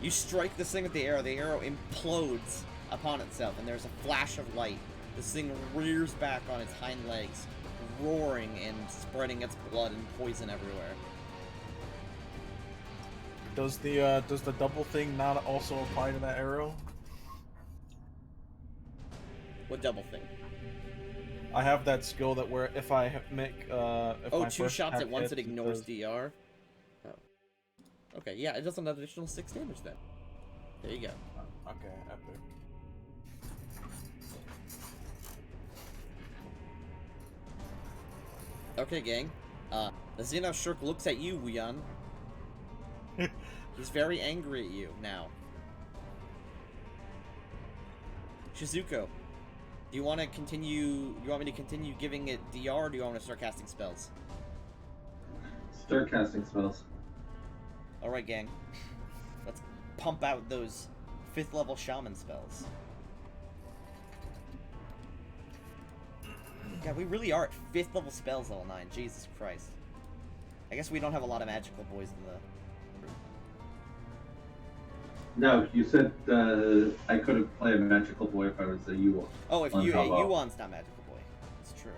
You strike this thing with the arrow implodes upon itself, and there's a flash of light. This thing rears back on its hind legs, roaring and spreading its blood and poison everywhere. Does the double thing not also apply to that arrow? What double thing? I have that skill that where if I make if my two first shots attack at once, hits, it ignores does- DR. Oh. Okay, yeah, it does an additional 6 damage then. There you go. Okay, epic. Okay, gang. The Xenos Shirk looks at you, Wuyan. He's very angry at you now. Shizuko, do you want to continue? You want me to continue giving it DR, or do you want me to start casting spells? Start casting spells. All right, gang. Let's pump out those 5th level shaman spells. Yeah, we really are at 5th level spells, level 9. Jesus Christ. I guess we don't have a lot of magical boys in the group. No, you said I couldn't play a magical boy if I was a Yuan. Oh, if On you combo. Yuan's not magical boy. It's true.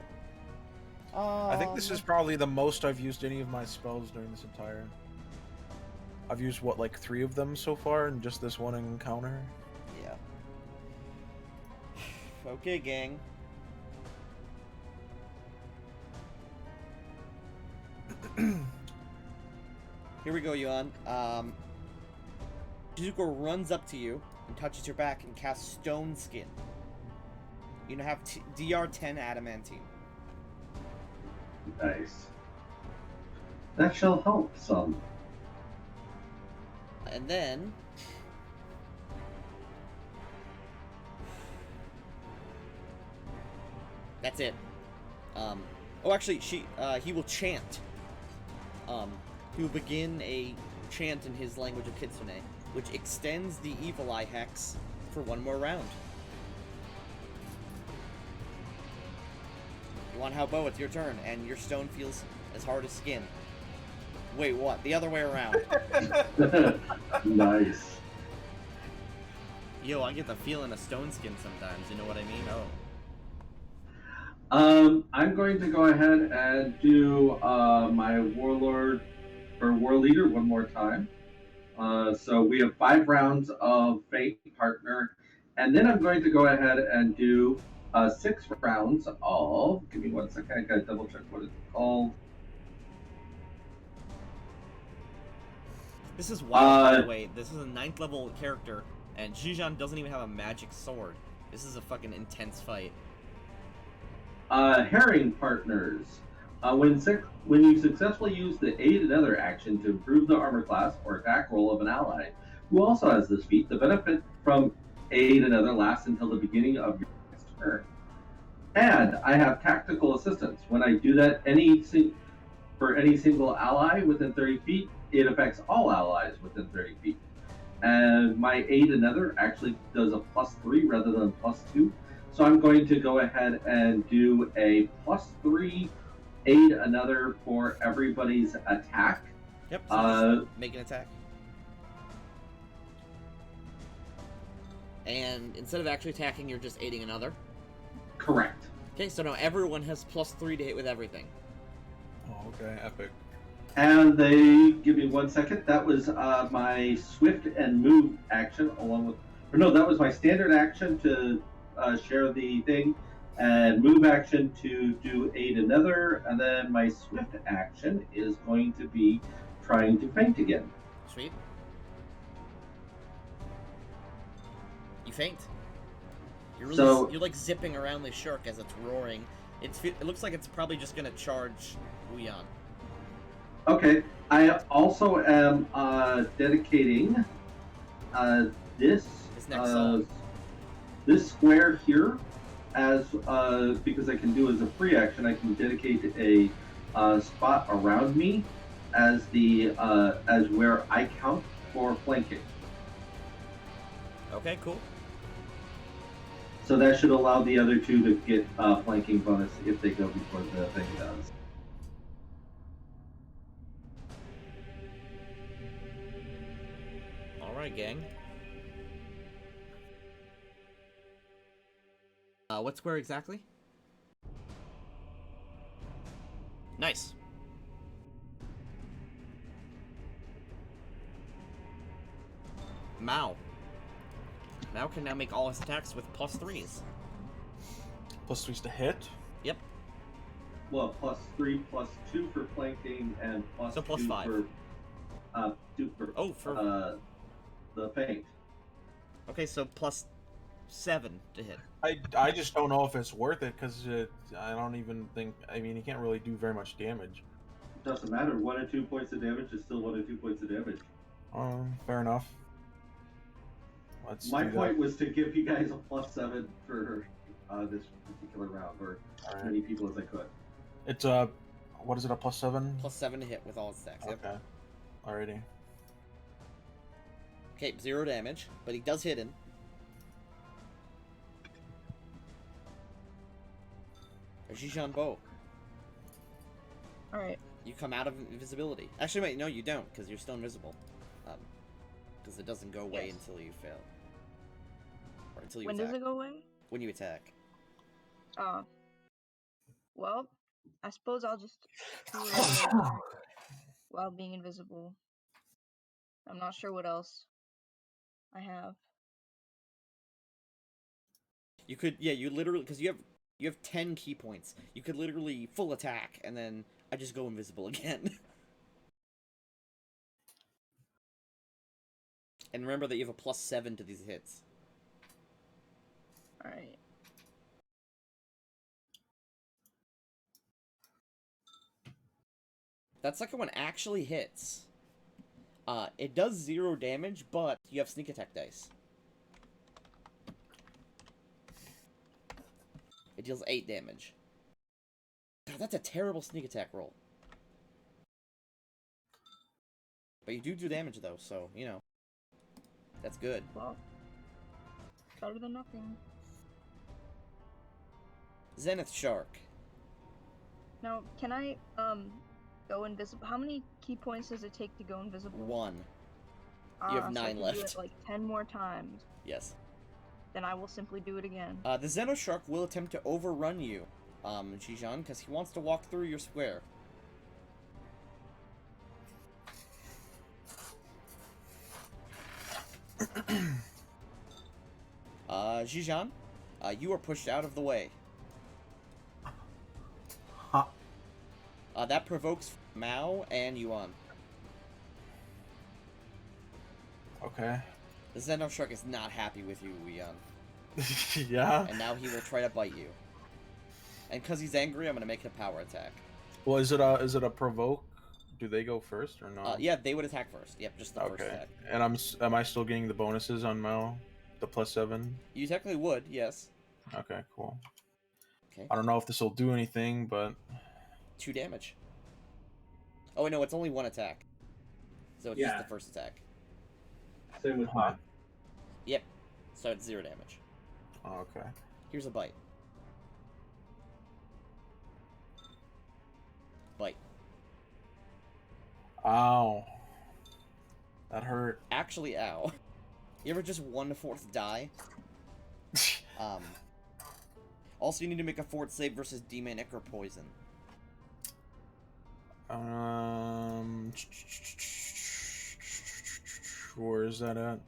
I think this is probably the most I've used any of my spells during this entire. I've used what, like 3 of them so far in just this one encounter. Yeah. Okay, gang. Here we go, Yuan. Shizuko runs up to you and touches your back and casts Stone Skin. You now have DR10 Adamantine. Nice. That shall help some. And then... That's it. Oh, actually, he will chant. He will begin a chant in his language of Kitsune, which extends the Evil Eye Hex for 1 more round. Yuan Haobo, it's your turn, and your stone feels as hard as skin. Wait, what? The other way around. Nice. Yo, I get the feeling of stone skin sometimes, you know what I mean? Oh. I'm going to go ahead and do my warlord or war leader one more time. So we have 5 rounds of Fate Partner, and then I'm going to go ahead and do 6 rounds of. Give me 1 second. I gotta double check what it's called. This is wild, by the way. This is a 9th level character, and Zhijan doesn't even have a magic sword. This is a fucking intense fight. Herring Partners. When you successfully use the Aid Another action to improve the armor class or attack roll of an ally who also has this feat, the benefit from Aid Another lasts until the beginning of your next turn. And I have Tactical Assistance. When I do that, for any single ally within 30 feet, it affects all allies within 30 feet. And my aid another actually does a +3 rather than +2. So I'm going to go ahead and do a +3 aid another for everybody's attack. Yep. So just make an attack. And instead of actually attacking, you're just aiding another. Correct. Okay, so now everyone has +3 to hit with everything. Oh, okay, epic. And they give me 1 second. That was my swift and move action, along with, or no, that was my standard action to share the thing, and move action to do aid another, and then my swift action is going to be trying to faint again. Sweet. You faint. You're really, you're like zipping around the shark as it's roaring. It looks like it's probably just gonna charge Wuyan. Okay, I also am dedicating this next song. This square here as because I can do as a free action. I can dedicate a spot around me as the as where I count for flanking. Okay, cool. So that should allow the other two to get flanking bonus if they go before the thing does. Alright, gang. What square exactly? Nice. Mao. Mao can now make all his attacks with +3s. +3s to hit? Yep. Well, +3, +2 for flanking, and +2 So +5. for 2 for the feint. Okay, so +7 to hit. I just don't know if it's worth it, because I don't even think, I mean, he can't really do very much damage. Doesn't matter. 1 or 2 points of damage is still 1 or 2 points of damage. Fair enough. My point was to give you guys a +7 for this particular round, or as many people as I could. It's what is it, a +7? +7 to hit with all his attacks. Yep. Okay. Alrighty. Okay, 0 damage, but he does hit him. Jijanbo. Alright. You come out of invisibility. Actually, wait, no, you don't, because you're still invisible. Because it doesn't go away until you fail. Or until you attack. When does it go away? When you attack. Well, I suppose I'll just do it while being invisible. I'm not sure what else I have. You could, yeah, you literally, because you have 10 key points. You could literally full attack, and then I just go invisible again. And remember that you have a +7 to these hits. Alright. That second one actually hits. It does 0 damage, but you have sneak attack dice. It deals 8 damage. God, that's a terrible sneak attack roll. But you do damage, though, so, you know. That's good. Well, better than nothing. Zenith Shark. Now, can I, go invisible? How many key points does it take to go invisible? 1. You have 9 so I can left. do it, like, 10 more times. Yes. Then I will simply do it again. The Xeno Shark will attempt to overrun you, Jijan, because he wants to walk through your square. Jijan, you are pushed out of the way. Huh. That provokes Mao and Yuan. Okay. The Xeno Shark is not happy with you, Yuan. Yeah? And now he will try to bite you. And because he's angry, I'm going to make it a power attack. Well, is it a provoke? Do they go first or no? Yeah, they would attack first. Yep, just the first attack. And am I still getting the bonuses on Mao? The +7? You technically would, yes. Okay, cool. Okay. I don't know if this will do anything, but 2 damage. Oh, wait, no, it's only 1 attack. So it's just Yeah. the first attack. Same with mine. Yep. So it's 0 damage. Oh, okay. Here's a bite. Bite. Ow. That hurt. Actually, ow. You ever just 1/4 die? Also, you need to make a fort save versus demonic or poison. Where is that at?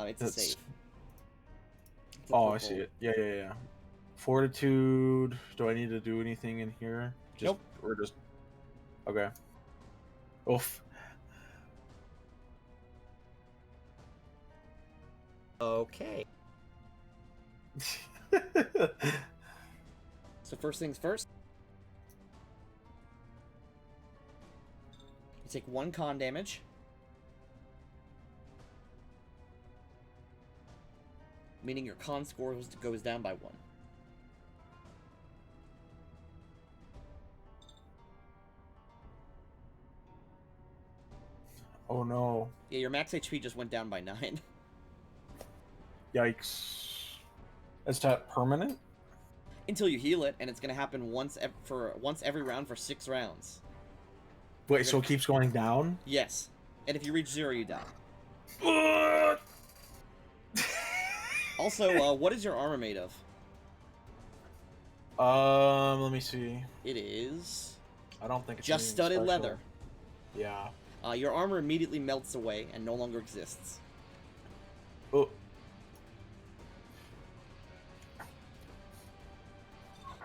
It's a save. It's a Oh, I purple- see it. Yeah. Fortitude. Do I need to do anything in here? Just, Nope. Or just. Okay. Oof. Okay. So first things first. You take 1 con damage. Meaning your con score goes down by 1. Oh no. Yeah, your max HP just went down by 9. Yikes. Is that permanent? Until you heal it, and it's gonna happen once every round for 6 rounds. Wait, so it keeps going down? Yes. And if you reach 0, you die. Also, what is your armor made of? Let me see. It is I don't think it's just anything studded special. leather. Yeah. Your armor immediately melts away and no longer exists. Oh.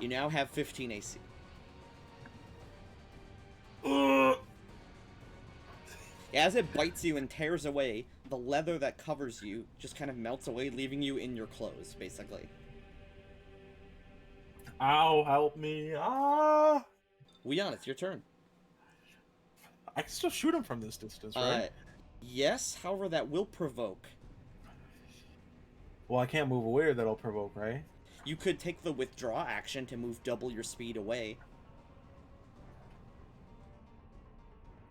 You now have 15 AC. As it bites you and tears away, the leather that covers you just kind of melts away, leaving you in your clothes, basically. Ow, help me. Ah! Leon, it's your turn. I can still shoot him from this distance, right? Yes, however, that will provoke. Well, I can't move away or that'll provoke, right? You could take the withdraw action to move double your speed away.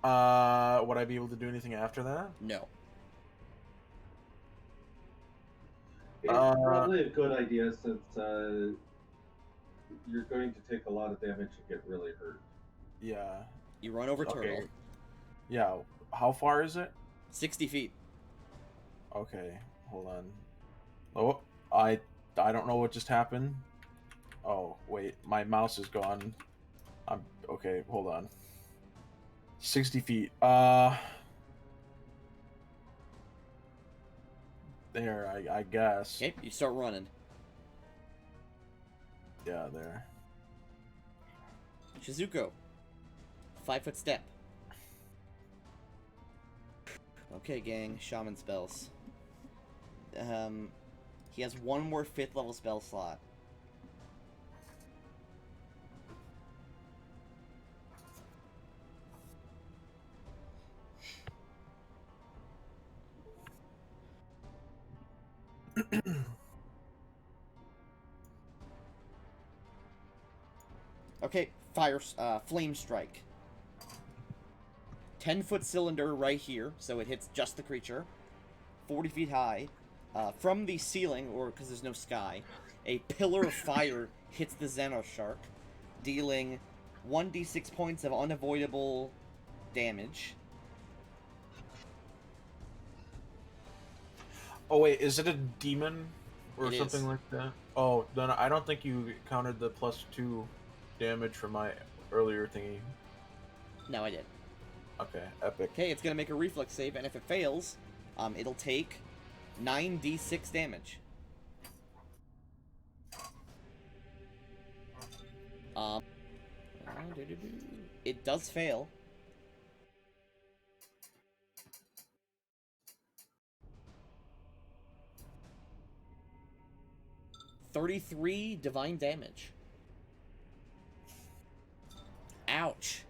Would I be able to do anything after that? No. It's probably a good idea since you're going to take a lot of damage and get really hurt. Yeah. You run over Okay. Turtle. Yeah. How far is it? 60 feet. Okay. Hold on. Oh, I don't know what just happened. Oh, wait. My mouse is gone. Okay, hold on. 60 feet. There, I guess. Okay, you start running. Yeah, there. Shizuko. 5-foot step. Okay, gang. Shaman spells. He has 1 more 5th level spell slot. Okay, flame strike. 10-foot cylinder right here, so it hits just the creature. 40 feet high. From the ceiling, or because there's no sky, a pillar of fire hits the Xenoshark, dealing 1d6 points of unavoidable damage. Oh wait, is it a demon or It something is. like that? Oh, then I don't think you counted the +2 damage from my earlier thingy. No, I did. Okay, epic. Okay, it's gonna make a reflex save, and if it fails, it'll take 9d6 damage. It does fail. $33 divine damage. Ouch.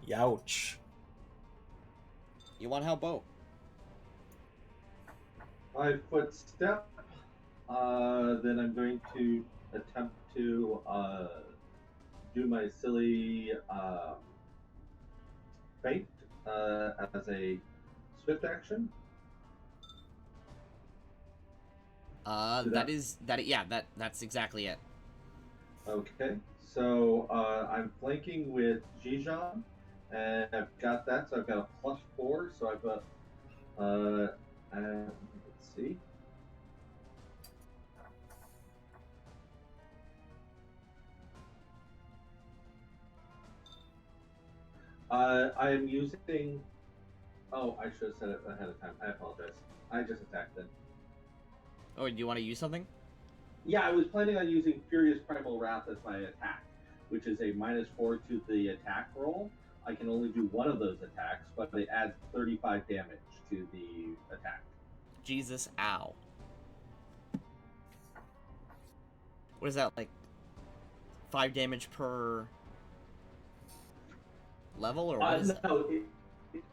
Youch. You want help, Bo? 5-foot step. Then I'm going to attempt to do my silly Faint as a swift action. That's exactly it. Okay, so I'm flanking with Jijan, and I've got that. So I've got a +4. So I've got let's see. I am using. Oh, I should have said it ahead of time. I apologize. I just attacked then. Oh, do you want to use something? Yeah, I was planning on using Furious Primal Wrath as my attack, which is a -4 to the attack roll. I can only do one of those attacks, but it adds 35 damage to the attack. Jesus, ow. What is that, like 5 damage per level, or what is that? No, it's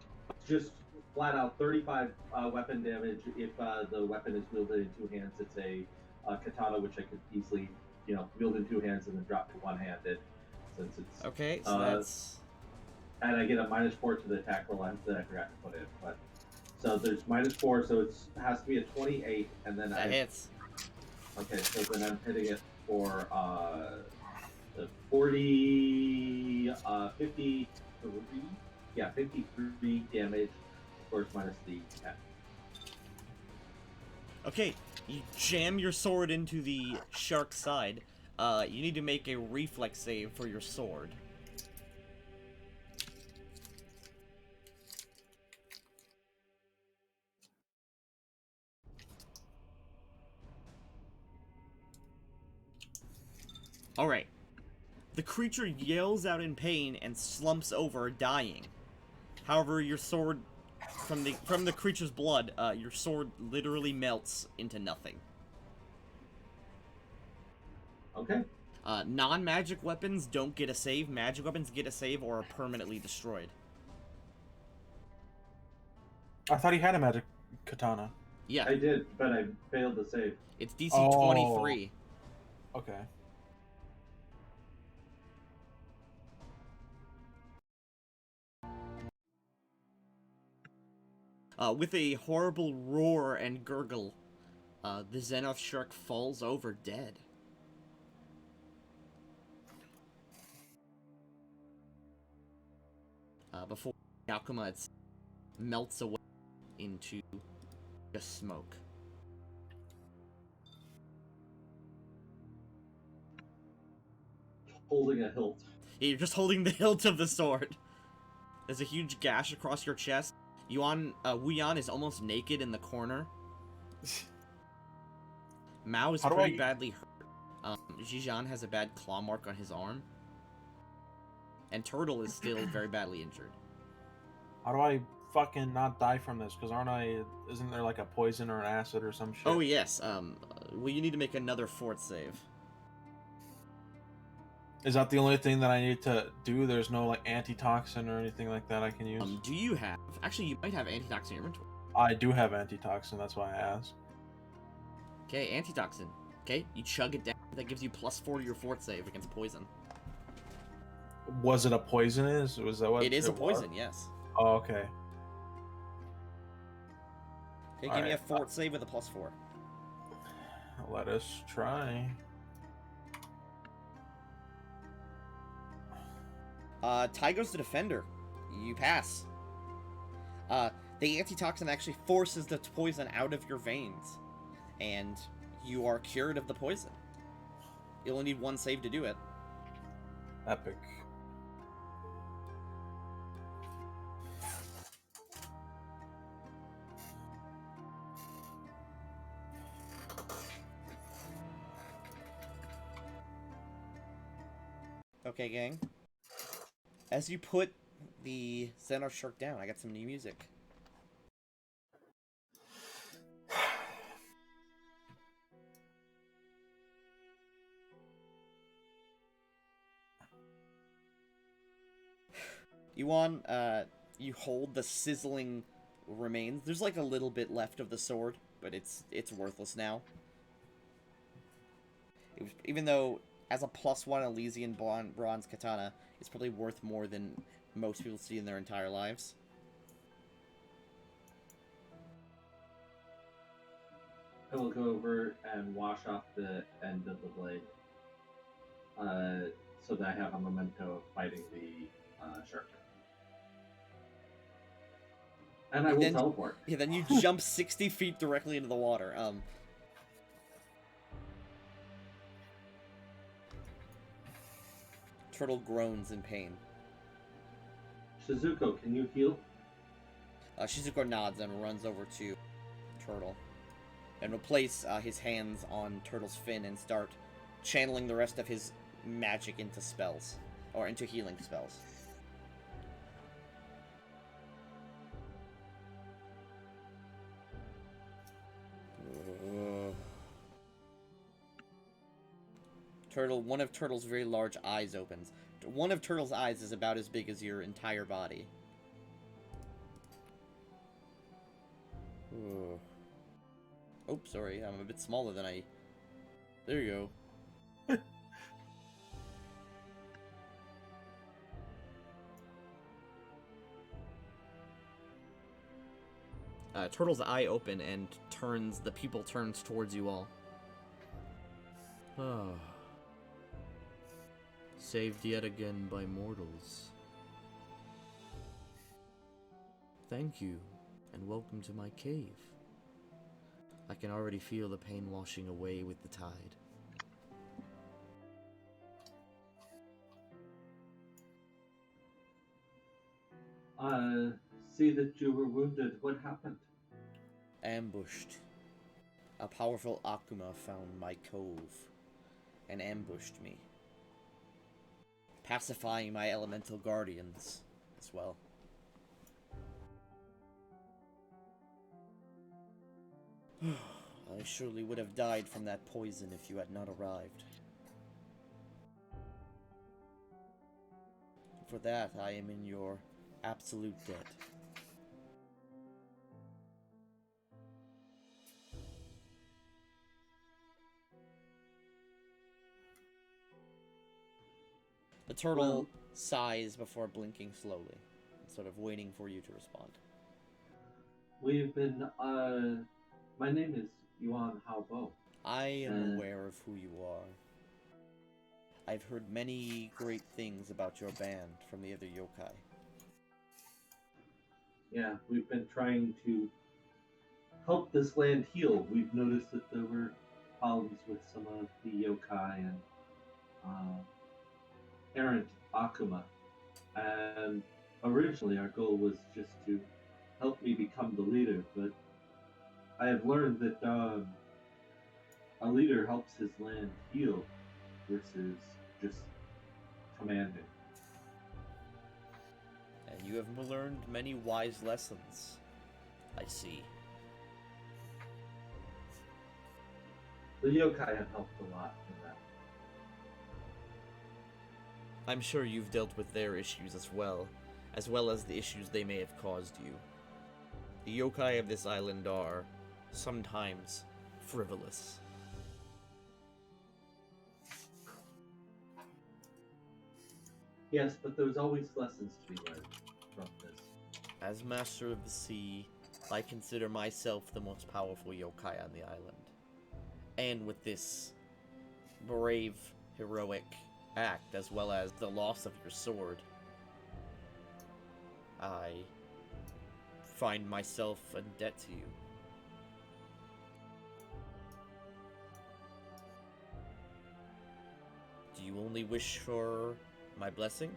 just flat out 35 weapon damage if the weapon is wielded in two hands. It's a katana, which I could easily, wield in two hands and then drop to one-handed, since it's Okay, so that's... And I get a -4 to the attack roll that I forgot to put in. But so there's -4, so it has to be a 28, and then that hits. Okay, so then I'm hitting it for the 40, 53. Yeah, 53 damage, of course, minus the 10. Okay, you jam your sword into the shark's side. You need to make a reflex save for your sword. Alright. The creature yells out in pain and slumps over, dying. However, your sword, from the creature's blood, your sword literally melts into nothing. Okay. Non-magic weapons don't get a save. Magic weapons get a save or are permanently destroyed. I thought he had a magic katana. Yeah. I did, but I failed to save. It's DC 23. Okay. With a horrible roar and gurgle, the Xenoth shark falls over dead. Before Yakuma melts away into just smoke. Holding a hilt. Yeah, you're just holding the hilt of the sword. There's a huge gash across your chest. Wuyan is almost naked in the corner. Mao is pretty badly hurt. Jijan has a bad claw mark on his arm. And Turtle is still very badly injured. How do I fucking not die from this? Because isn't there like a poison or an acid or some shit? Oh yes, well you need to make another fort save. Is that the only thing that I need to do? There's no like antitoxin or anything like that I can use? Do you have... Actually, you might have antitoxin in your inventory. I do have antitoxin, that's why I asked. Okay, antitoxin. Okay, you chug it down. That gives you +4 to your fort save against poison. Was it a poisonous? Was that what it is? A poison, yes. Oh, okay. Okay, give me a fort save with a +4. Let us try. Ty goes to defender. You pass. The antitoxin actually forces the poison out of your veins, and you are cured of the poison. You only need one save to do it. Epic. Okay, gang. As you put the Xenos shark down, I got some new music. Yuan, you hold the sizzling remains. There's like a little bit left of the sword, but it's worthless now. It was, even though as a +1 Elysian bronze katana, it's probably worth more than most people see in their entire lives. I will go over and wash off the end of the blade, so that I have a memento of fighting the shark. And I will Then- teleport. Yeah, then you jump 60 feet directly into the water. Turtle groans in pain. Shizuko, can you heal? Shizuko nods and runs over to Turtle and will place his hands on Turtle's fin and start channeling the rest of his magic into spells, or into healing spells. Turtle, one of Turtle's very large eyes opens. One of Turtle's eyes is about as big as your entire body. Oh, sorry, I'm a bit smaller than I... There you go. Turtle's eye open and the pupil turns towards you all. Ah. Saved yet again by mortals. Thank you, and welcome to my cave. I can already feel the pain washing away with the tide. See that you were wounded. What happened? Ambushed. A powerful Akuma found my cove and ambushed me, pacifying my elemental guardians as well. I surely would have died from that poison if you had not arrived. For that, I am in your absolute debt. The turtle sighs before blinking slowly, sort of waiting for you to respond. We've been, my name is Yuan Haobo. I am aware of who you are. I've heard many great things about your band from the other yokai. Yeah, we've been trying to help this land heal. We've noticed that there were problems with some of the yokai and errant Akuma. And originally our goal was just to help me become the leader, but I have learned that a leader helps his land heal versus just commanding. And you have learned many wise lessons, I see. The yokai have helped a lot in that. I'm sure you've dealt with their issues as well as the issues they may have caused you. The yokai of this island are sometimes frivolous. Yes, but there's always lessons to be learned from this. As Master of the Sea, I consider myself the most powerful yokai on the island. And with this brave, heroic act, as well as the loss of your sword, I find myself in debt to you. Do you only wish for my blessing?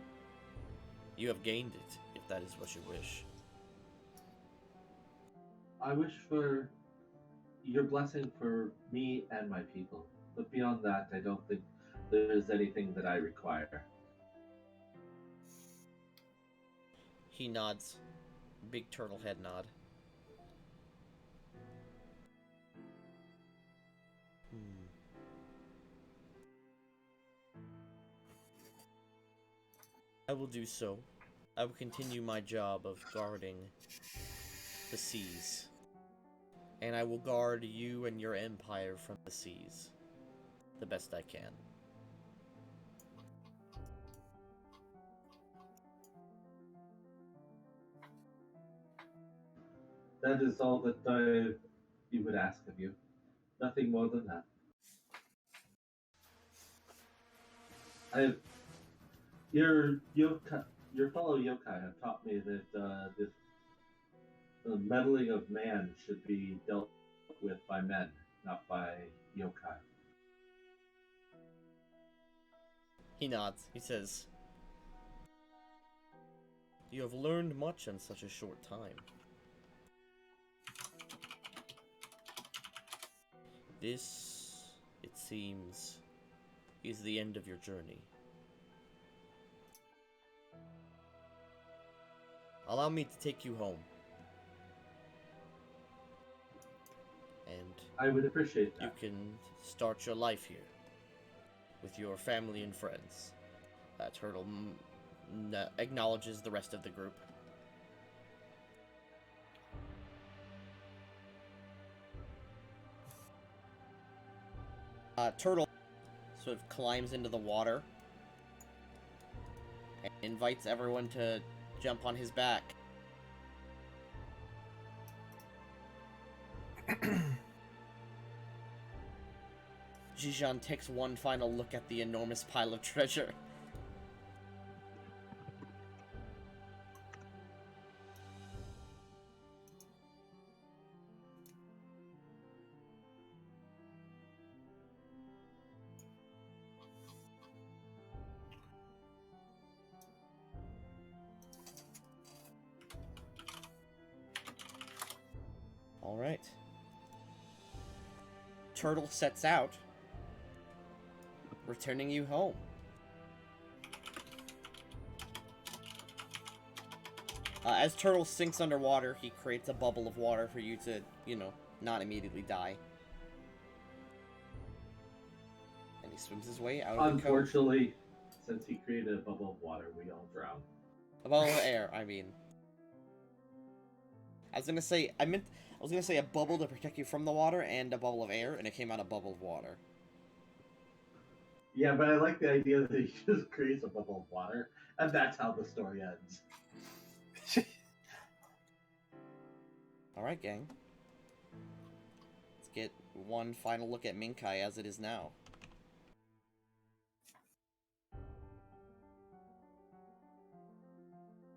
You have gained it, if that is what you wish. I wish for your blessing for me and my people. But beyond that, I don't think there is anything that I require. He nods. Big turtle head nod. I will do so. I will continue my job of guarding the seas. And I will guard you and your empire from the seas the best I can. That is all that we would ask of you. Nothing more than that. I your fellow yokai have taught me that the meddling of man should be dealt with by men, not by yokai. He nods. He says, "You have learned much in such a short time. This, it seems, is the end of your journey. Allow me to take you home. And I would appreciate you that. can start your life here with your family and friends." Turtle acknowledges the rest of the group. Turtle sort of climbs into the water and invites everyone to jump on his back. Jijan takes one final look at the enormous pile of treasure. Alright. Turtle sets out, returning you home. As Turtle sinks underwater, he creates a bubble of water for you to, not immediately die. And he swims his way out of the cove. Unfortunately, since he created a bubble of water, we all drown. A bubble of air, I mean. I was gonna say a bubble to protect you from the water and a bubble of air, and it came out a bubble of water. Yeah, but I like the idea that he just creates a bubble of water, and that's how the story ends. Alright, gang. Let's get one final look at Minkai as it is now.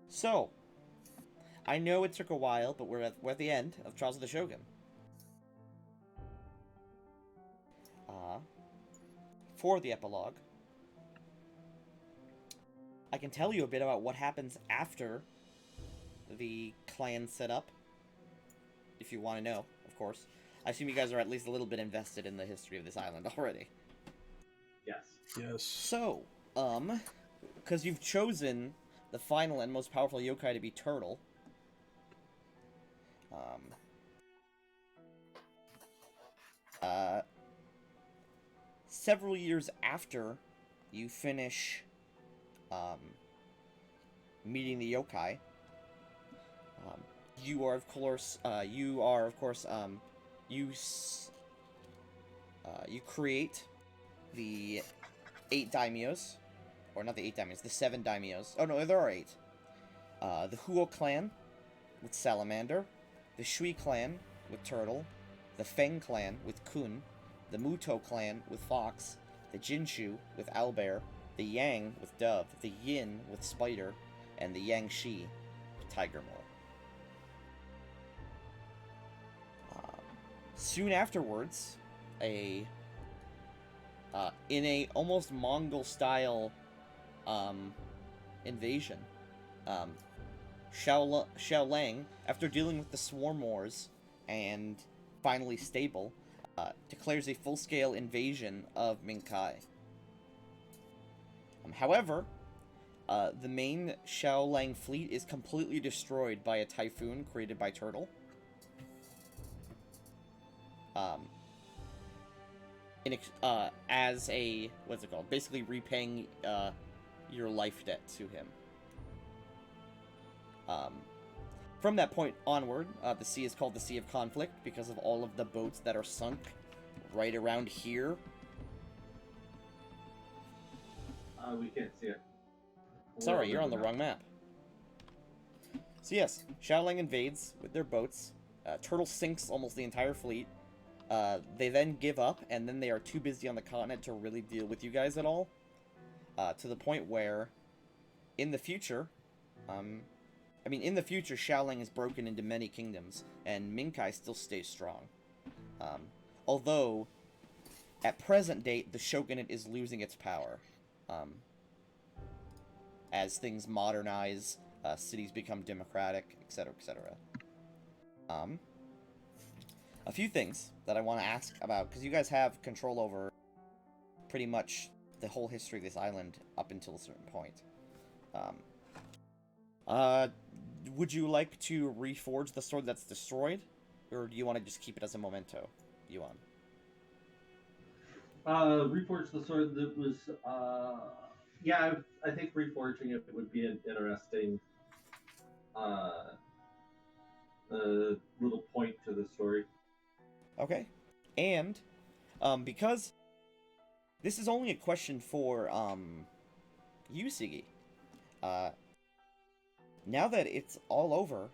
So, I know it took a while, but we're at the end of Trials of the Shogun. For the epilogue, I can tell you a bit about what happens after the clan setup, if you want to know, of course. I assume you guys are at least a little bit invested in the history of this island already. Yes. Yes. So, because you've chosen the final and most powerful yokai to be Turtle, several years after you finish, meeting the yokai, you create the 8 daimyos, or not the 8 daimyos, the 7 daimyos. Oh no, there are 8. The Huo clan with Salamander, the Shui clan with Turtle, the Feng clan with Kun, the Muto clan with Fox, the Jinshu with Owlbear, the Yang with Dove, the Yin with Spider, and the Yangshi with Tiger Mole. Soon afterwards, in a almost Mongol-style invasion, Xiaolang, after dealing with the Swarm Wars and finally stable, declares a full-scale invasion of Minkai. However, the main Xiaolang fleet is completely destroyed by a typhoon created by Turtle. As a, what's it called? Basically repaying your life debt to him. From that point onward, the sea is called the Sea of Conflict because of all of the boats that are sunk right around here. We can't see it. Sorry, you're on the wrong map. So yes, Xiaolang invades with their boats, Turtle sinks almost the entire fleet. They then give up, and then they are too busy on the continent to really deal with you guys at all. To the point where, in the future, in the future, Xiaoling is broken into many kingdoms, and Minkai still stays strong. Although, at present date, the shogunate is losing its power. As things modernize, cities become democratic, etc., etc. A few things that I want to ask about, because you guys have control over pretty much the whole history of this island up until a certain point. Would you like to reforge the sword that's destroyed, or do you want to just keep it as a memento, Yuan? Reforge the sword that was. Yeah, I think reforging it would be an interesting little point to the story. Okay. And, because this is only a question for, you, Siggy. Now that it's all over,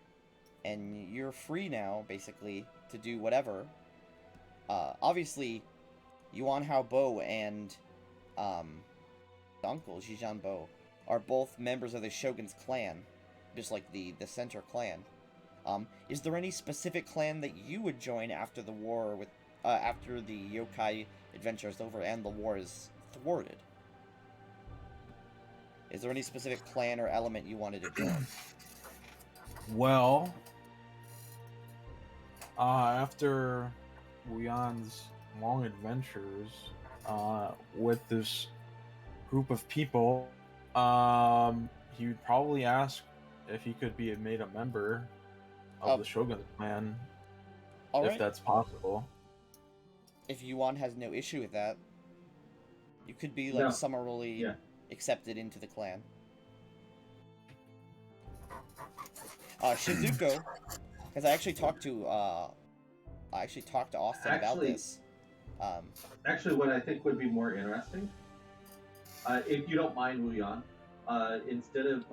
and you're free now, basically, to do whatever, obviously, Yuan Hao Bo and, uncle, Zhijian Bo, are both members of the Shogun's clan, just like the center clan. Is there any specific clan that you would join after the war with, after the yokai adventure is over and the war is thwarted? Is there any specific clan or element you wanted to join? Well, after Wuyan's long adventures with this group of people, he would probably ask if he could be made a member of the Shogun clan, if that's possible. If Yuan has no issue with that, you could be like summarily accepted into the clan. Shizuko, because I actually talked to Austin about this. Actually, what I think would be more interesting, if you don't mind, Wuyan, instead of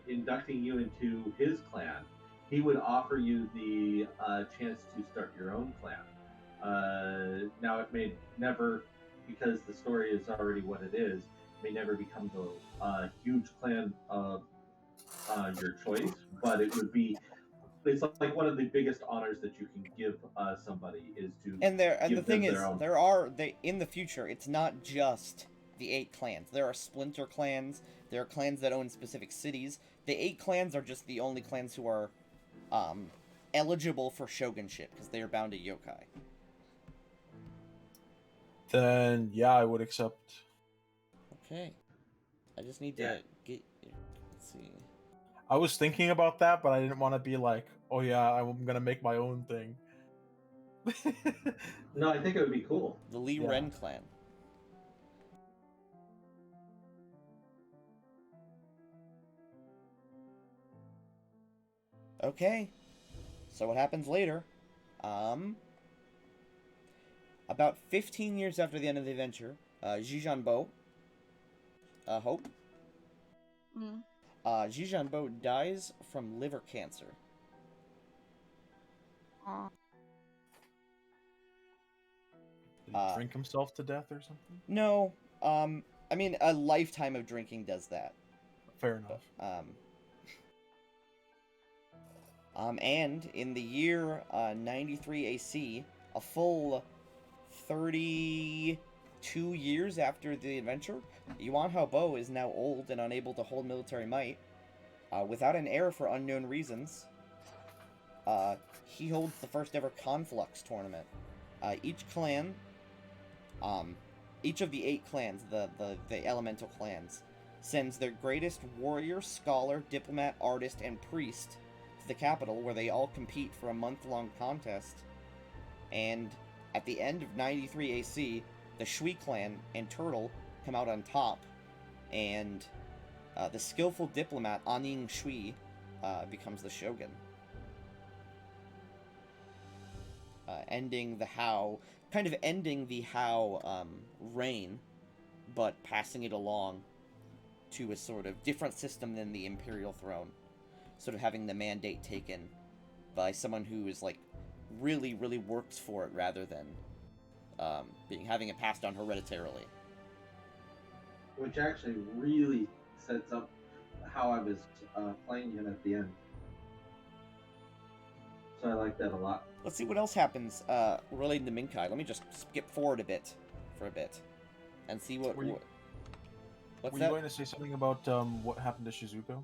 inducting you into his clan, he would offer you the chance to start your own clan. Now, it may never, because the story is already what it is, may never become the huge clan of your choice, but it would be. It's like one of the biggest honors that you can give somebody is to. And the thing is, in the future, it's not just the 8 clans. There are splinter clans. There are clans that own specific cities. The 8 clans are just the only clans who are eligible for shogunship because they are bound to yokai. Then yeah, I would accept. Okay, I just need to get. Let's see. I was thinking about that, but I didn't want to be like, oh yeah, I'm gonna make my own thing. No, I think it would be cool. The Li Ren clan. Okay, so what happens later? About 15 years after the end of the adventure, Zhijian Bo, Hope, Zhijian Bo dies from liver cancer. Did he drink himself to death or something? No, I mean, a lifetime of drinking does that. Fair enough. And in the year 93 AC, a full 32 years after the adventure, Yuan Hao Bo is now old and unable to hold military might. Without an heir for unknown reasons, he holds the first ever Conflux tournament. Each clan, each of the 8 clans, the elemental clans, sends their greatest warrior, scholar, diplomat, artist, and priest to the capital, where they all compete for a month-long contest. And at the end of 93 AC, the Shui clan and Turtle come out on top, and the skillful diplomat Aning Shui becomes the shogun, ending the Hao reign, but passing it along to a sort of different system than the imperial throne, sort of having the mandate taken by someone who is like really, really works for it rather than having it passed on hereditarily. Which actually really sets up how I was playing him at the end. So I like that a lot. Let's see what else happens relating to Minkai. Let me just skip forward a bit for a bit and see what. Were you What's Were that? you going to say something about what happened to Shizuko?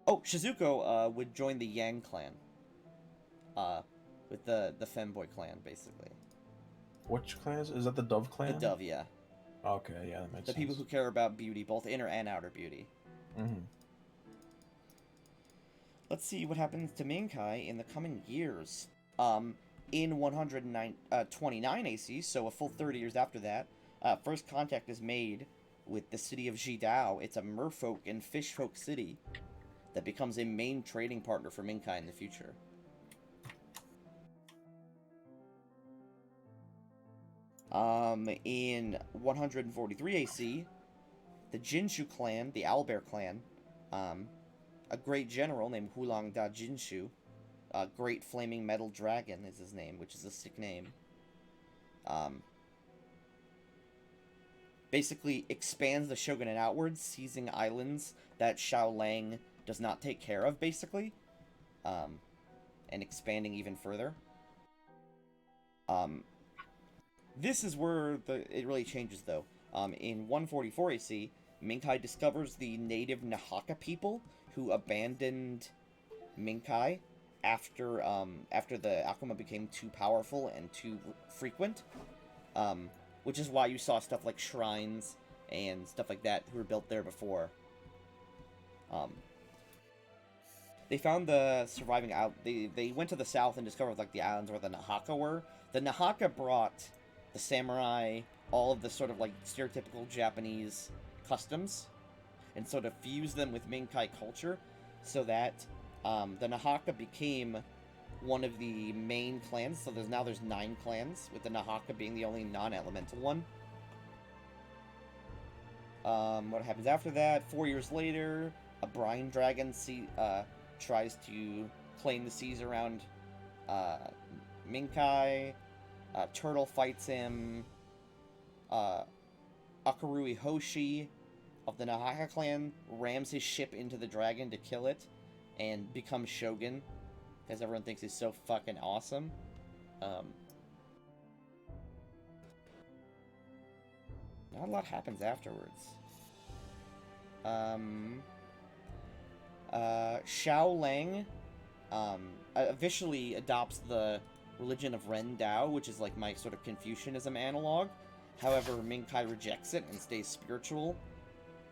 Oh, Shizuko would join the Yang clan. With the femboy clan, basically. Which clan is that? The Dove clan? The Dove, yeah. Okay, yeah, that makes The sense. people who care about beauty, both inner and outer beauty. Mm-hmm. Let's see what happens to Minkai in the coming years. In 129 AC, so a full 30 years after that, first contact is made with the city of Jidao. It's a merfolk and fishfolk city that becomes a main trading partner for Minkai in the future. In 143 AC, the Jinshu clan, the Owlbear clan, a great general named Hulang Da Jinshu, Great Flaming Metal Dragon is his name, which is a sick name, basically expands the shogunate outwards, seizing islands that Xiaolang does not take care of, basically, and expanding even further. This is where it really changes, though. In 144 AC, Minkai discovers the native Nahaka people who abandoned Minkai after the Akuma became too powerful and too frequent. Which is why you saw stuff like shrines and stuff like that who were built there before. They found the surviving out. They went to the south and discovered like the islands where the Nahaka were. The Nahaka brought the samurai, all of the sort of like stereotypical Japanese customs, and sort of fused them with Minkai culture, so that the Nahaka became one of the main clans. So there's 9 clans, with the Nahaka being the only non-elemental one. What happens after that? 4 years later, a brine dragon tries to claim the seas around Minkai. Turtle fights him. Akarui Hoshi of the Nahaka clan rams his ship into the dragon to kill it and becomes Shogun, because everyone thinks he's so fucking awesome. Not a lot happens afterwards. Xiaolang officially adopts the religion of Ren Dao, which is like my sort of Confucianism analog. However, Minkai rejects it and stays spiritual,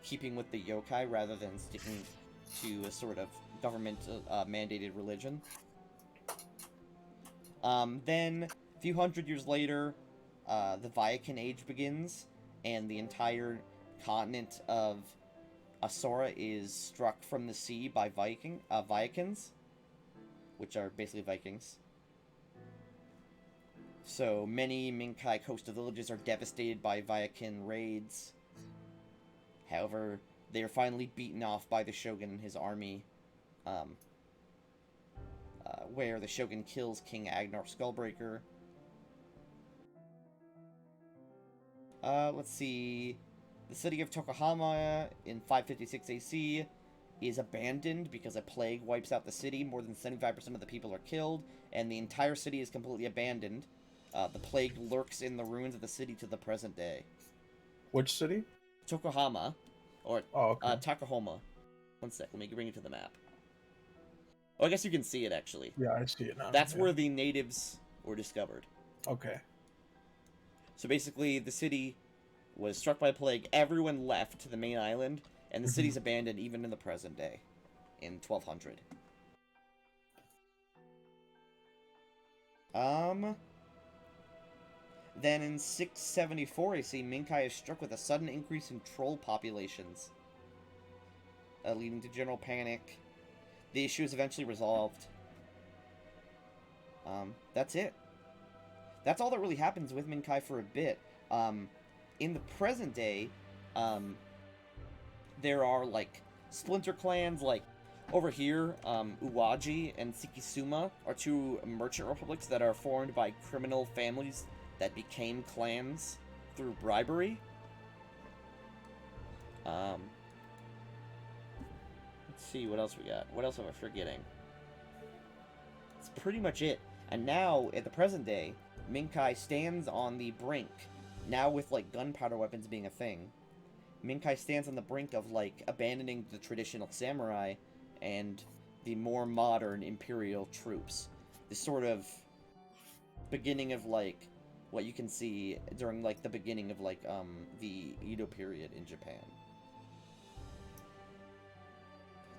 keeping with the yokai rather than sticking to a sort of government mandated religion. Then, a few hundred years later, the Viking Age begins, and the entire continent of Asura is struck from the sea by Vikings, which are basically Vikings. So many Minkai coastal villages are devastated by Viking raids. However, they are finally beaten off by the Shogun and his army, where the Shogun kills King Agnar Skullbreaker. Let's see. The city of Tokuhama in 556 AC is abandoned because a plague wipes out the city. More than 75% of the people are killed, and the entire city is completely abandoned. The plague lurks in the ruins of the city to the present day. Which city? Tokuhama, or okay. Takahoma. One sec, let me bring it to the map. Oh, I guess you can see it, actually. Yeah, I see it now. That's where the natives were discovered. Okay. So basically, the city was struck by a plague, everyone left to the main island, and the city's abandoned even in the present day, in 1200. Then in 674 AC, Minkai is struck with a sudden increase in troll populations, leading to general panic. The issue is eventually resolved. That's it. That's all that really happens with Minkai for a bit. In the present day, there are, like, splinter clans, like Over here, Uwaji and Sikisuma are two merchant republics that are formed by criminal families that became clans through bribery. Let's see, what else we got? What else am I forgetting? That's pretty much it. And now, at the present day, Minkai stands on the brink, now with, like, gunpowder weapons being a thing. Minkai stands on the brink of, like, abandoning the traditional samurai and the more modern imperial troops. This sort of beginning of, like, what you can see during, like, the beginning of, like, the Edo period in Japan.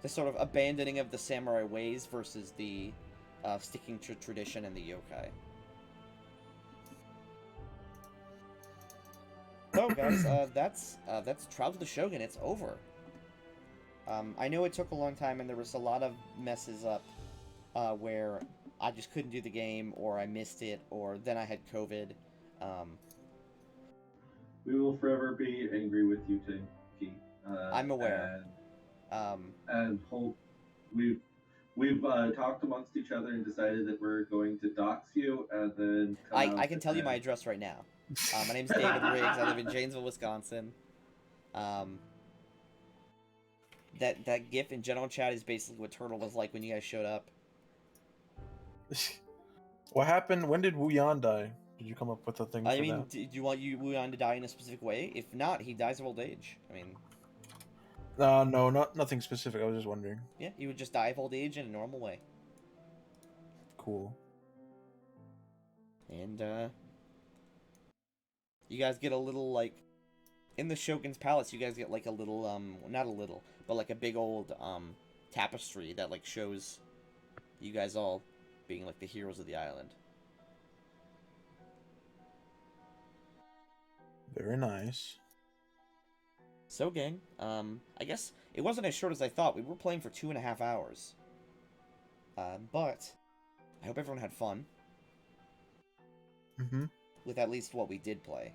The sort of abandoning of the samurai ways versus the sticking to tradition and the yokai. Oh, guys, that's Trials of the Shogun. It's over. I know it took a long time, and there was a lot of messes up where I just couldn't do the game, or I missed it, or then I had COVID. We will forever be angry with you, Tinky. I'm aware. And hope we've talked amongst each other and decided that we're going to dox you, and then I can tell you my address right now. My name's David Riggs. I live in Janesville, Wisconsin. That GIF in general chat is basically what Turtle was like when you guys showed up. What happened? When did Wu Yan die? Did you come up with a thing I for mean, that? do you want Wu Yan to die in a specific way? If not, he dies of old age. I mean... No, nothing specific. I was just wondering. Yeah, he would just die of old age in a normal way. Cool. And, you guys get a little, like... In the Shogun's Palace, you guys get, like, a little, not a little, but, like, a big old, tapestry that, like, shows you guys all being, like, the heroes of the island. Very nice. So, gang, I guess it wasn't as short as I thought. We were playing for 2.5 hours. But I hope everyone had fun. Mm-hmm. With at least what we did play.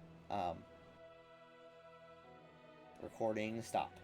Recording, stop.